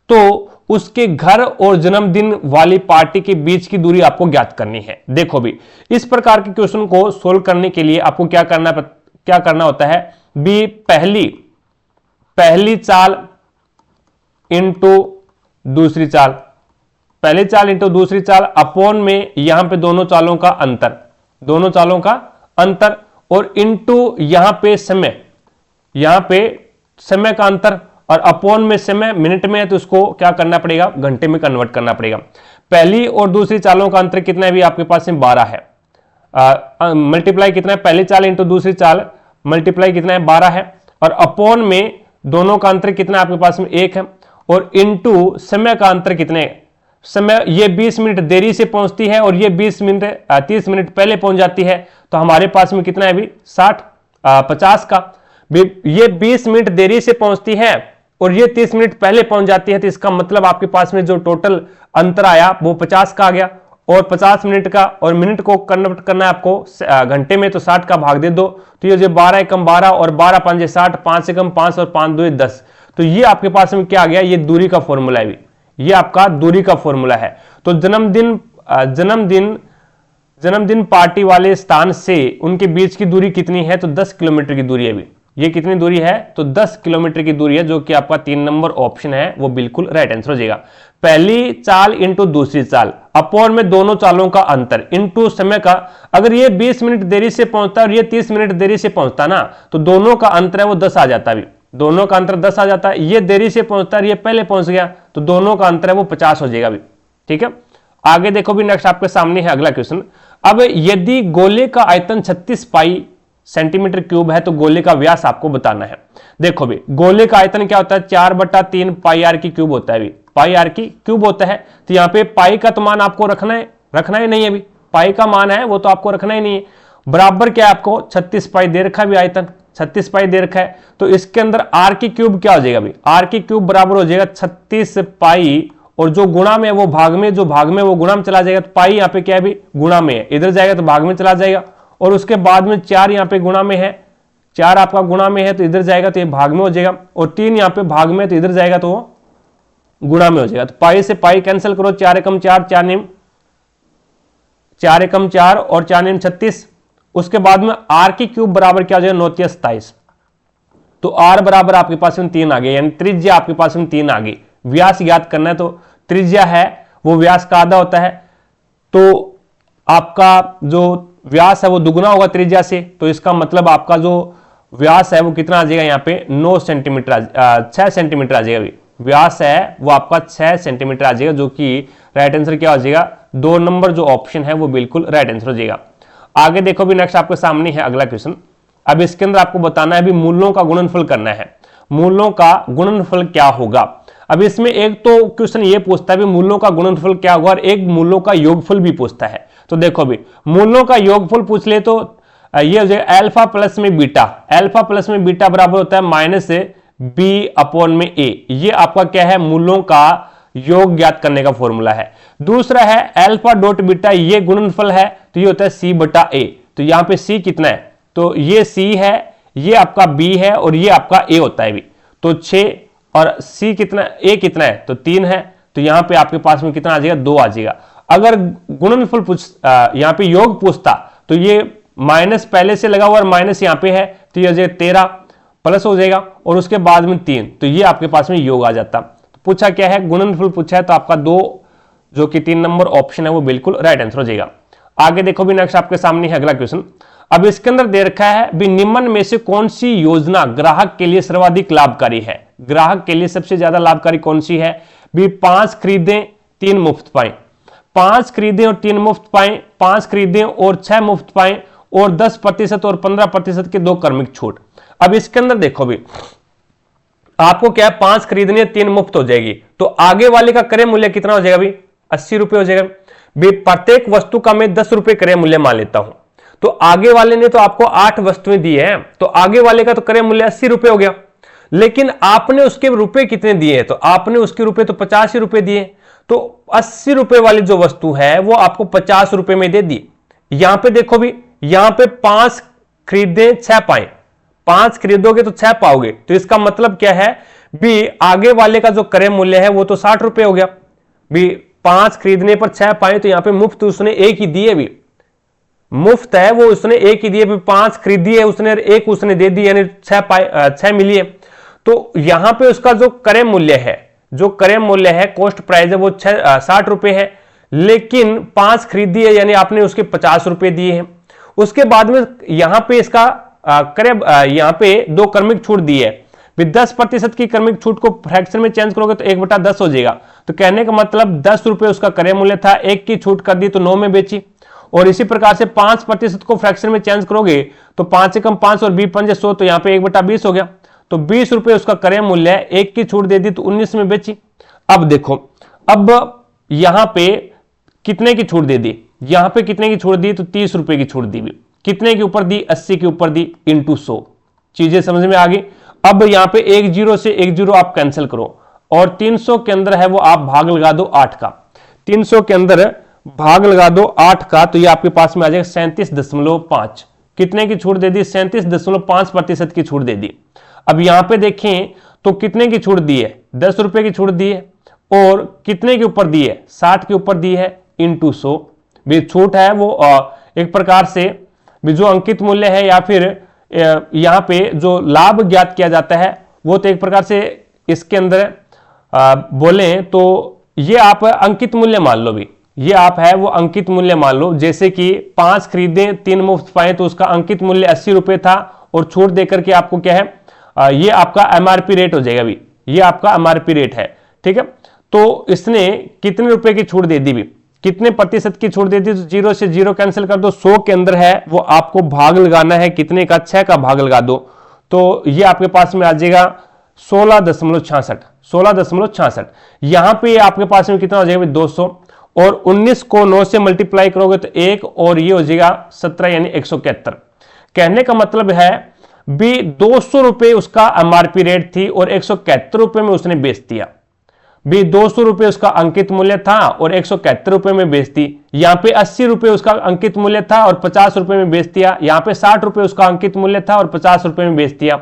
तो उसके घर और जन्मदिन वाली पार्टी के बीच की दूरी आपको ज्ञात करनी है। देखो भी इस प्रकार के क्वेश्चन को सोल्व करने के लिए आपको क्या करना होता है भी पहली चाल इंटू दूसरी चाल, पहली चाल इंटू दूसरी चाल अपॉन में यहां पे दोनों चालों का अंतर और इंटू यहां पे समय का अंतर और अपॉन में समय मिनट में है तो उसको क्या करना पड़ेगा घंटे में कन्वर्ट करना पड़ेगा। पहली और दूसरी चालों का अंतर कितना है भी आपके पास में 12 है, मल्टीप्लाई कितना है पहली चाल इंटू दूसरी चाल मल्टीप्लाई कितना है 12 है और अपॉन में दोनों का अंतर कितना है आपके पास में 1 है और इंटू समय का अंतर कितने समय, ये 20 मिनट देरी से पहुंचती है और ये 30 मिनट पहले पहुंच जाती है। तो हमारे पास में कितना है अभी 50 का, ये 20 मिनट देरी से पहुंचती है और ये 30 मिनट पहले पहुंच जाती है। तो इसका मतलब आपके पास में जो टोटल अंतर आया वो 50 का आ गया और 50 मिनट का और मिनट को कन्वर्ट करना है आपको घंटे में, तो 60 का भाग दे दो तो ये जो 12 एकम 12 और 12 5 60, 5 एकम 5 और 5 2 10, तो ये आपके पास में क्या आ गया, ये दूरी का फॉर्मूला है, ये आपका दूरी का फॉर्मूला है। तो जन्मदिन पार्टी वाले स्थान से उनके बीच की दूरी कितनी है, तो 10 किलोमीटर की दूरी है। अभी ये कितनी दूरी है, तो 10 किलोमीटर की दूरी है, जो कि आपका 3 नंबर ऑप्शन है वो बिल्कुल राइट आंसर हो जाएगा। पहली चाल इंटू दूसरी चाल अपॉन में दोनों चालों का अंतर इंटू समय का, अगर ये 20 मिनट देरी से पहुंचता और ये 30 मिनट देरी से पहुंचता ना, तो दोनों का अंतर है वो 10 आ जाता है, दोनों का अंतर 10 आ जाता है। ये देरी से पहुंचता है, ये पहले पहुंच गया, तो दोनों का अंतर है वो 50 हो जाएगा अभी। ठीक है, आगे देखो भी नेक्स्ट आपके सामने है अगला क्वेश्चन। अब यदि गोले का आयतन 36 पाई सेंटीमीटर क्यूब है तो गोले का व्यास आपको बताना है। देखो भी गोले का आयतन क्या होता है, 4/3 पाई आर की क्यूब होता है, अभी पाई आर की क्यूब होता है। तो यहाँ पे पाई का तो मान आपको रखना ही नहीं है, अभी पाई का मान है वो तो आपको रखना ही नहीं है। बराबर क्या है आपको 36 पाई दे रखा है, भी आयतन 36 पाई दे रखा है, तो इसके अंदर आर की क्यूब क्या हो जाएगा, अभी आर की क्यूब बराबर हो जाएगा 36 पाई और जो गुणा में है वो भाग में, जो भाग में वो गुणा में चला जाएगा। तो पाई यहाँ पे क्या है, भी गुणा में है, इधर जाएगा तो भाग में चला जाएगा और उसके बाद में 4 यहाँ पे गुणा में है, 4 आपका गुणा में है तो इधर जाएगा तो ये भाग में हो जाएगा और 3 यहाँ पे भाग में तो इधर जाएगा तो वो गुणा में हो जाएगा। तो पाई से पाई कैंसिल करो, 4 एकम 4 4 एकम 4 और 4 निम 36। उसके बाद में आर की क्यूब बराबर क्या हो जाएगा 9 27, तो आर बराबर आपके पास में 3 आ गए, यानी त्रिज्या आपके पास में 3 आ गई। व्यास ज्ञात करना है तो त्रिज्या है वो व्यास का आधा होता है, तो आपका जो व्यास है वो दुगुना होगा त्रिज्या से, तो इसका मतलब आपका जो व्यास है वो कितना आ जाएगा यहाँ पे 6 सेंटीमीटर आ जाएगा। व्यास है वो आपका 6 सेंटीमीटर आ जाएगा, जो कि राइट आंसर क्या हो जाएगा 2 नंबर जो ऑप्शन है वो बिल्कुल राइट आंसर हो जाएगा। आगे देखो भी नेक्स्ट आपके सामने है अगला क्वेश्चन। अब इसके अंदर आपको बताना है भी मूलों का गुणनफल करना है। मूलों का गुणनफल क्या होगा। अब इसमें एक तो क्वेश्चन ये पूछता है भी मूलों का गुणनफल क्या होगा और एक मूलों का योगफल भी पूछता है। तो देखो भी मूलों का योगफल पूछ ले तो ये हो जाएगा अल्फा प्लस में बीटा, अल्फा प्लस में बीटा बराबर होता है माइनस बी अपॉन में ए। ये आपका क्या है, मूलों का योग ज्ञात करने का फॉर्मूला है। दूसरा है अल्फा डॉट बीटा, ये गुणनफल है तो ये होता है सी बटा ए। तो यहां पे सी कितना है, तो ये सी है, ये आपका बी है और ये आपका ए होता है भी। तो 6 और सी कितना, ए कितना है तो 3 है, तो यहां पे आपके पास में कितना आ जाएगा 2 आ जाएगा। अगर गुणनफल यहां पे योग पूछता तो ये माइनस पहले से लगा हुआ और माइनस यहां पे है तो ये 13 प्लस हो जाएगा और उसके बाद में 3, तो ये आपके पास में योग आ जाता। तो पूछा क्या है, गुणनफल पूछा है, तो आपका 2 जो कि 3 नंबर ऑप्शन है वो बिल्कुल राइट आंसर हो जाएगा। आगे देखो भी नेक्स्ट आपके सामने है अगला क्वेश्चन। अब इसके अंदर दे रखा है भी निम्न में से कौन सी योजना ग्राहक के लिए सर्वाधिक लाभकारी है। ग्राहक के लिए सबसे ज्यादा लाभकारी कौन सी है भी 5 खरीदें 3 मुफ्त पाएं, 5 खरीदें और 3 मुफ्त पाएं, 5 खरीदें और 6 मुफ्त पाएं और 10% और 15% के 2 क्रमिक छूट। अब इसके अंदर देखो भी आपको क्या है 5 खरीदने 3 मुफ्त हो जाएगी, तो आगे वाले का क्रय मूल्य कितना हो जाएगा भी 80 रुपए हो जाएगा भी। प्रत्येक वस्तु का मैं 10 रुपए क्रय मूल्य मान लेता हूं, तो आगे वाले ने तो आपको 8 वस्तुएं दी है, तो आगे वाले का तो क्रय मूल्य 80 रुपए हो गया, लेकिन आपने उसके रुपए कितने दिए हैं, तो आपने उसके रुपए तो 50 ही रुपए दिए, तो 80 रुपए वाली जो वस्तु है वो आपको 50 रुपए में दे दी। यहां पे देखो भी, यहां पे 5 खरीदे 6 पाए, 5 खरीदोगे तो 6 पाओगे, तो इसका मतलब क्या है भी आगे वाले का जो क्रय मूल्य है वो तो 60 रुपए हो गया भी, 5 खरीदने पर 6 पाए, तो यहां पे मुफ्त उसने एक ही दिए भी, मुफ्त है वो उसने एक ही दिए, 5 खरीदी है उसने, एक उसने दे दी, यानी 6 मिली है। तो यहां पे उसका जो क्रय मूल्य है, जो क्रय मूल्य है, कॉस्ट प्राइस है वो 60 रुपए है, लेकिन 5 खरीदी है यानी आपने उसके 50 रुपए दिए हैं। उसके बाद में यहां पे इसका क्रय, यहां पे 2 क्रमिक छूट दी है, 10% की क्रमिक छूट को फ्रैक्शन में चेंज करोगे तो 1/10 हो जाएगा। तो कहने का मतलब 10 रुपए उसका क्रय मूल्य था, 1 की छूट कर दी तो 9 में बेची। और इसी प्रकार से 5% को फ्रैक्शन में चेंज करोगे तो 5 से कम 5 और 20 पंजे 100, तो यहां पे 1/20 हो गया, तो 20 रुपए उसका क्रय मूल्य है, 1 की छूट दे दी तो 19 में बेची। अब देखो, अब यहां पे कितने की छूट दे दी, यहां पे कितने की छूट दी, तो 30 रुपए की छूट दी, कितने के ऊपर दी, 80 के ऊपर दी, इंटू 100। चीजें समझ में आ गई। अब यहां पे 1 जीरो से 1 जीरो आप कैंसिल करो, और 300 के अंदर है वो आप भाग लगा दो 8 का, 300 के अंदर भाग लगा दो 8 का, तो ये आपके पास में आ जाएगा 37.5। कितने की छूट दे दी, 37.5% की छूट दे दी। अब यहां पे देखें तो कितने की छूट दी है, 10 रुपए की छूट दी है, और कितने के ऊपर दी है, 60 के ऊपर दी है, इंटू 100। भी छूट है वो एक प्रकार से भी जो अंकित मूल्य है, या फिर यहां पे जो लाभ ज्ञात किया जाता है वो तो एक प्रकार से इसके अंदर बोले तो ये आप अंकित मूल्य मान लो भी, ये आप है वो अंकित मूल्य मान लो। जैसे कि 5 खरीदे 3 मुफ्त पाए, तो उसका अंकित मूल्य 80 रुपए था, और छूट देकर के आपको क्या है, ये आपका एमआरपी रेट हो जाएगा भी, ये आपका एमआरपी रेट है, ठीक है। तो इसने कितने रुपए की छूट दे दी भी, कितने प्रतिशत की छूट दे दी, तो 0 से 0 कैंसिल कर दो, 100 के अंदर है वो आपको भाग लगाना है, कितने का, 6 का भाग लगा दो, तो ये आपके पास में आ जाएगा 16.66, 16.66। यहां पे आपके पास में कितना हो जाएगा 200, और 19 को 9 से मल्टीप्लाई करोगे तो 1, और ये हो जाएगा 17 यानी 171। कहने का मतलब है भी 200 रुपए उसका एमआरपी रेट थी और 171 रुपए में उसने बेच दिया भी, 200 रुपए उसका अंकित मूल्य था और 171 रुपए में बेच दी। यहां पे 80 रुपए उसका अंकित मूल्य था और 50 रुपए में बेच दिया। यहां पे 60 रुपए उसका अंकित मूल्य था और 50 रुपए में बेच दिया।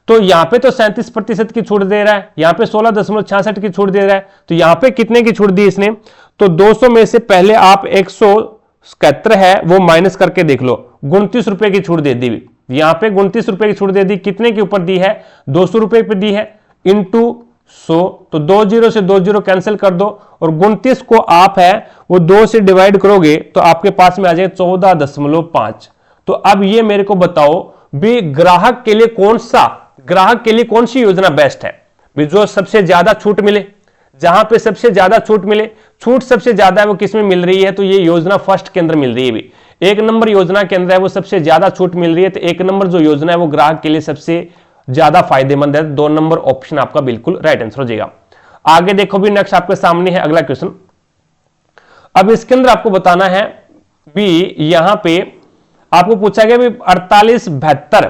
तो यहां पे तो 37% की छूट दे रहा है, यहां पे 16.66 की छूट दे रहा है। तो यहां पे कितने की छूट दी इसने, तो 200 में से पहले आप 171 है वो माइनस करके देख लो, 29 रुपए की छूट दे दी। यहां पे 29 रुपए की छूट दे दी, कितने के ऊपर दी है, 200 रुपए पे दी है, इंटू 100। तो 2 जीरो से 2 जीरो कैंसिल कर दो, और 29 को आप है वो 2 से डिवाइड करोगे तो आपके पास में आ जाए 14.5। तो अब ये मेरे को बताओ भी ग्राहक के लिए कौन सी योजना बेस्ट है भी, जो सबसे ज्यादा छूट मिले, जहां पे सबसे ज्यादा छूट मिले। छूट सबसे ज्यादा है वो किसमें मिल रही है, तो ये योजना फर्स्ट के अंदर मिल रही है भी, 1 नंबर योजना के अंदर है वो सबसे ज्यादा छूट मिल रही है। तो 1 नंबर जो योजना है वो ग्राहक के लिए सबसे ज्यादा फायदेमंद है। 2 नंबर ऑप्शन आपका बिल्कुल राइट आंसर हो जाएगा। आगे देखो भी, नेक्स्ट आपके सामने है अगला क्वेश्चन। अब इसके अंदर आपको बताना है भी, यहां पे आपको पूछा गया भी 48, 72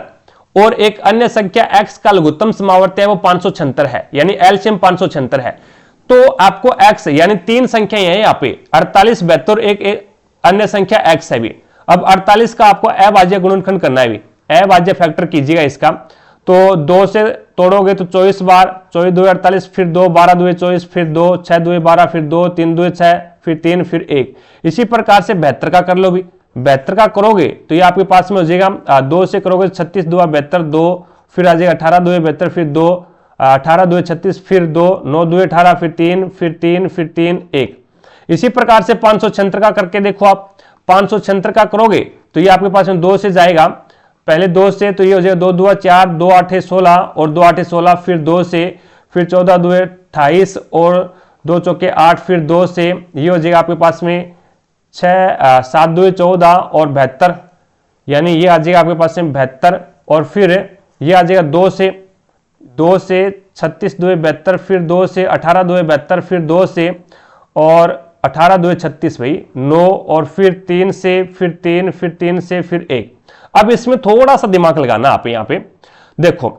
और एक अन्य संख्या x का लघुत्तम समावर्ती है वो 576 है, यानी एलसीएम 576 है। तो आपको x यानी 3 संख्या है यहाँ पे, 48, 72 एक अन्य संख्या x है भी। अब 48 का आपको अभाज्य गुणनखंड करना है भी, अभाज्य फैक्टर कीजिएगा इसका। तो 2 से तोड़ोगे तो 24 बार, 24 2 48, फिर 2 12 2 24, फिर 2 6 2 12, फिर 2 3 2 6, फिर 3, फिर 1। इसी प्रकार से 72 का कर लो भी। 72 का करोगे तो ये आपके पास में हो जाएगा 2 से करोगे 36 2 72, 2 फिर आ जाएगा 18 2 72, फिर 2 18 2 36, फिर 2 9 2 18, फिर 3 फिर 3 फिर 3 1। इसी प्रकार से 576 का करके देखो आप। 576 का करोगे तो ये आपके पास में 2 से जाएगा, पहले 2 से तो ये हो जाएगा 2 2 4, 2 8 16 और 2 8 16, फिर 2 से, फिर 14 2 28 और 2 चौके 8, फिर 2 से ये हो जाएगा आपके पास में 6 7 2 14 और 72, यानी ये आ जाएगा आपके पास में 72। और फिर ये आ जाएगा 2 से 36 2 72, फिर 2 से 18 2 72, फिर 2 से और 18 2 36 भाई 9 और फिर 3 से फिर 3 फिर 3 से फिर 1। अब इसमें थोड़ा सा दिमाग लगाना आप यहाँ पे देखो,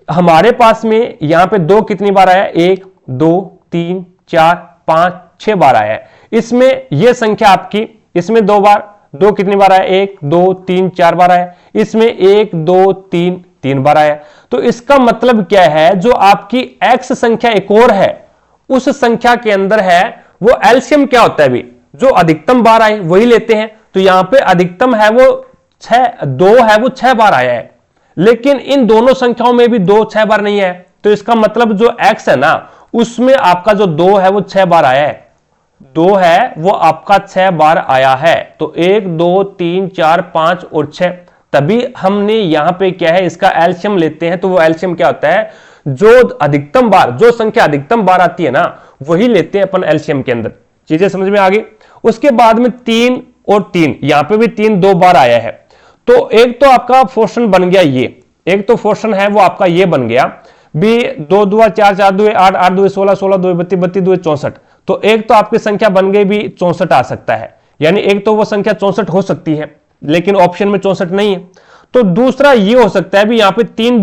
हमारे पास में यहाँ पे 2 कितनी बार आया, 1 2 3 4 5 6 बार आया है। इसमें यह संख्या आपकी, इसमें 2 बार, 2 कितनी बार आया, 1 2 3 4 बार आया। इसमें 1 2 3 3 बार आया। तो इसका मतलब क्या है, जो आपकी x संख्या एक और है उस संख्या के अंदर है, वो एलसीएम क्या होता है भी, जो अधिकतम बार आए वही लेते हैं। तो यहां पे अधिकतम है वो 2 है, वो 6 बार आया है, लेकिन इन दोनों संख्याओं में भी 2 6 बार नहीं है। तो इसका मतलब जो x है ना, उसमें आपका जो 2 है वो 6 बार आया है, 2 है वो आपका 6 बार आया है। तो 1 2 3 4 5 और 6, तभी हमने यहां पे क्या है, इसका एलसीएम लेते हैं। तो वो एलसीएम क्या होता है, जो अधिकतम बार, जो संख्या अधिकतम बार आती है ना, वही लेते हैं अपन एलसीएम के अंदर। चीजें समझ में आ गई। उसके बाद में 3 और 3, यहां पे भी 3 2 बार आया है। तो एक तो आपका पोर्शन बन गया ये, एक तो पोर्शन है वो आपका ये बन गया भी 2 2 4 4 2 8 8 2 16 16 2 32 32 2 64। तो एक तो आपकी संख्या बन गई भी 64 आ सकता है, यानी एक तो वो संख्या 64 हो सकती है, लेकिन ऑप्शन में 64 नहीं है। तो दूसरा ये हो सकता है भी यहां पे 3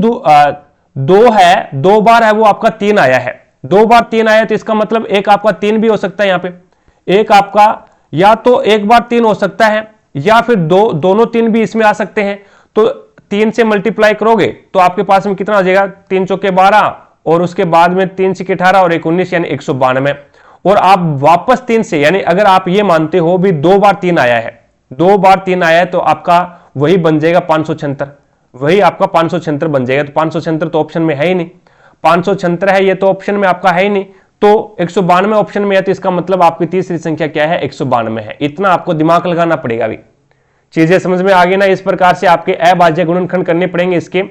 2 है, 2 बार है वो आपका 3 आया है, 2 बार 3 आया, तो इसका मतलब एक आपका 3 भी हो सकता है। यहां पे एक आपका या तो एक बार 3 हो सकता है, या फिर दोनों 3 भी इसमें आ सकते हैं। तो 3 से मल्टीप्लाई करोगे तो आपके पास में कितना आ जाएगा, 3 चौके 12 और उसके बाद में 3 से 18 और 1 19 यानी 192। और आप वापस 3 से, यानी अगर आप ये मानते हो भी 2 बार 3 आया है, 2 बार 3 आया है, तो आपका वही बन जाएगा 576, वही आपका 576 बन जाएगा। तो 576 तो ऑप्शन में है ही नहीं, 576 है ये तो ऑप्शन में आपका है ही नहीं। तो 192 ऑप्शन में है, तो इसका मतलब आपकी तीसरी संख्या क्या है, 192 है। इतना आपको दिमाग लगाना पड़ेगा। अभी चीजें समझ में आ गई ना। इस प्रकार से आपके अभाज्य गुणनखंड करने पड़ेंगे इसके,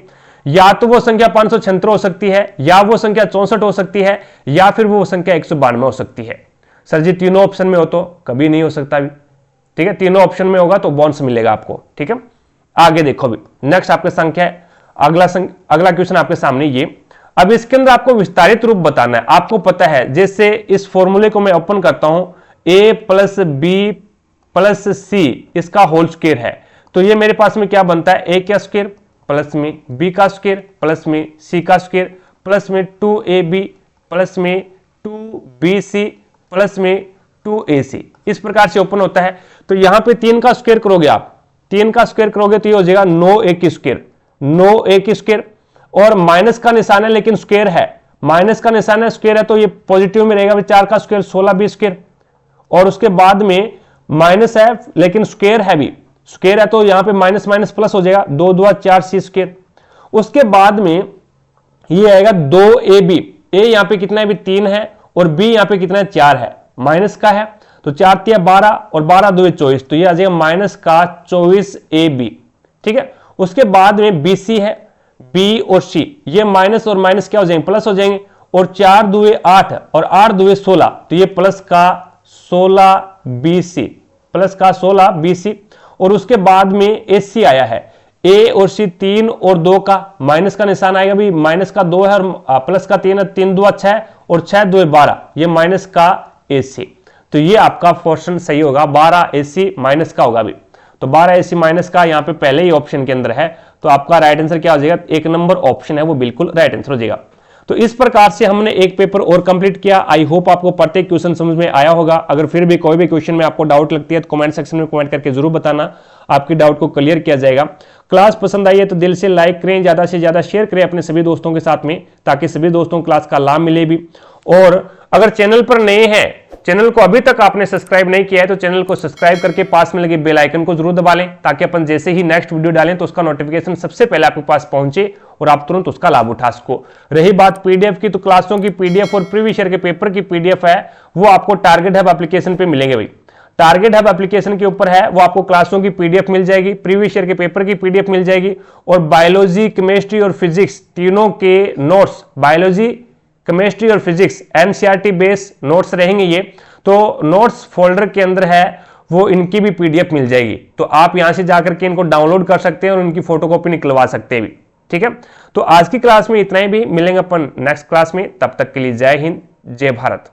या तो वो संख्या 576 हो सकती है, या वो संख्या 64 हो सकती है, या फिर वो संख्या 192 हो सकती है। सर जी तीनों ऑप्शन में हो तो कभी नहीं हो सकता भी, ठीक है। तीनों ऑप्शन में होगा तो बोनस मिलेगा आपको, ठीक है। आगे देखो भी, नेक्स्ट आपके संख्या है, अगला क्वेश्चन आपके सामने ये। अब इसके अंदर आपको विस्तारित रूप बताना है। आपको पता है, जैसे इस फॉर्मूले को मैं ओपन करता हूं, a प्लस बी प्लस सी इसका होल स्क्वायर है, तो ये मेरे पास में क्या बनता है, a का स्क्वायर प्लस में b का स्क्वायर प्लस में c का स्क्वायर प्लस में 2ab प्लस में 2bc प्लस में 2ac, इस प्रकार से ओपन होता है। तो यहां पे 3 का स्क्वायर करोगे आप, 3 का स्क्वायर करोगे तो ये हो जाएगा 9a स्क्वायर, 9a स्क्वायर, और माइनस का निशान है लेकिन स्क्वायर है, माइनस का निशान है स्क्वायर है, तो ये पॉजिटिव में रहेगा। 4 का स्क्वायर 16b स्क्वायर, और उसके बाद में माइनस है लेकिन स्क्वायर है भी, स्क्वायर है तो यहां पे माइनस माइनस प्लस हो जाएगा, 2 2 4 c स्क्वायर। उसके बाद में ये आएगा 2ab, a यहां पे कितना है भी 3 है, और b यहां पे कितना है 4 है, माइनस का है, तो 4 3 12 और 12 2 24, तो ये आ जाएगा माइनस का 24ab, ठीक है। उसके बाद में bc है, b और c ये माइनस और माइनस क्या हो जाएंगे, प्लस हो जाएंगे, और 4 2 8 और 8 2 16, तो ये प्लस का 16bc, प्लस का 16bc। और उसके बाद में ac आया है, a और c 3 और 2 का माइनस का निशान आएगा भी, माइनस का 2 है और प्लस का 3 है, 3 2 6 और 6 2 12, ये माइनस का ac। तो ये आपका पोर्शन सही होगा, 12 ac माइनस का होगा भी। तो 12 ac माइनस का यहाँ पे पहले ही ऑप्शन के अंदर है, तो आपका राइट आंसर क्या हो जाएगा, 1 नंबर ऑप्शन है वो बिल्कुल राइट आंसर हो जाएगा। तो इस प्रकार से हमने एक पेपर और कंप्लीट किया। आई होप आपको प्रत्येक क्वेश्चन समझ में आया होगा। अगर फिर भी कोई भी क्वेश्चन में आपको डाउट लगती है तो कमेंट सेक्शन में कमेंट करके जरूर बताना, आपकी डाउट को क्लियर किया जाएगा। क्लास पसंद आई है तो दिल से लाइक करें, ज्यादा से ज्यादा शेयर करें अपने सभी दोस्तों के साथ में, ताकि सभी दोस्तों को क्लास का लाभ मिले भी। और अगर चैनल पर नए हैं, चैनल को अभी तक आपने सब्सक्राइब नहीं किया है, तो चैनल को सब्सक्राइब करके पास में लगे बेल आइकन को जरूर दबा लें, ताकि अपन जैसे ही नेक्स्ट वीडियो डालें तो उसका नोटिफिकेशन सबसे पहले आपके पास पहुंचे और आप तुरंत उसका लाभ उठा सको। रही बात पीडीएफ की, तो क्लासों की पीडीएफ और प्रीवियस ईयर के पेपर की पीडीएफ है वो आपको टारगेट हब एप्लीकेशन पे मिलेंगे भाई। टारगेट हब एप्लीकेशन के ऊपर है वो आपको क्लासों की पीडीएफ मिल जाएगी, प्रीवियस ईयर के पेपर की पीडीएफ मिल जाएगी, और बायोलॉजी, केमिस्ट्री और फिजिक्स तीनों के नोट्स, बायोलॉजी, केमिस्ट्री और फिजिक्स एनसीईआरटी बेस नोट्स रहेंगे ये। तो नोट्स फोल्डर के अंदर है वो इनकी भी पीडीएफ मिल जाएगी, तो आप यहां से जाकर के इनको डाउनलोड कर सकते हैं और इनकी फोटोकॉपी निकलवा सकते हैं भी, ठीक है। तो आज की क्लास में इतना ही, भी मिलेंगे अपन नेक्स्ट क्लास में, तब तक के लिए जय हिंद, जय भारत।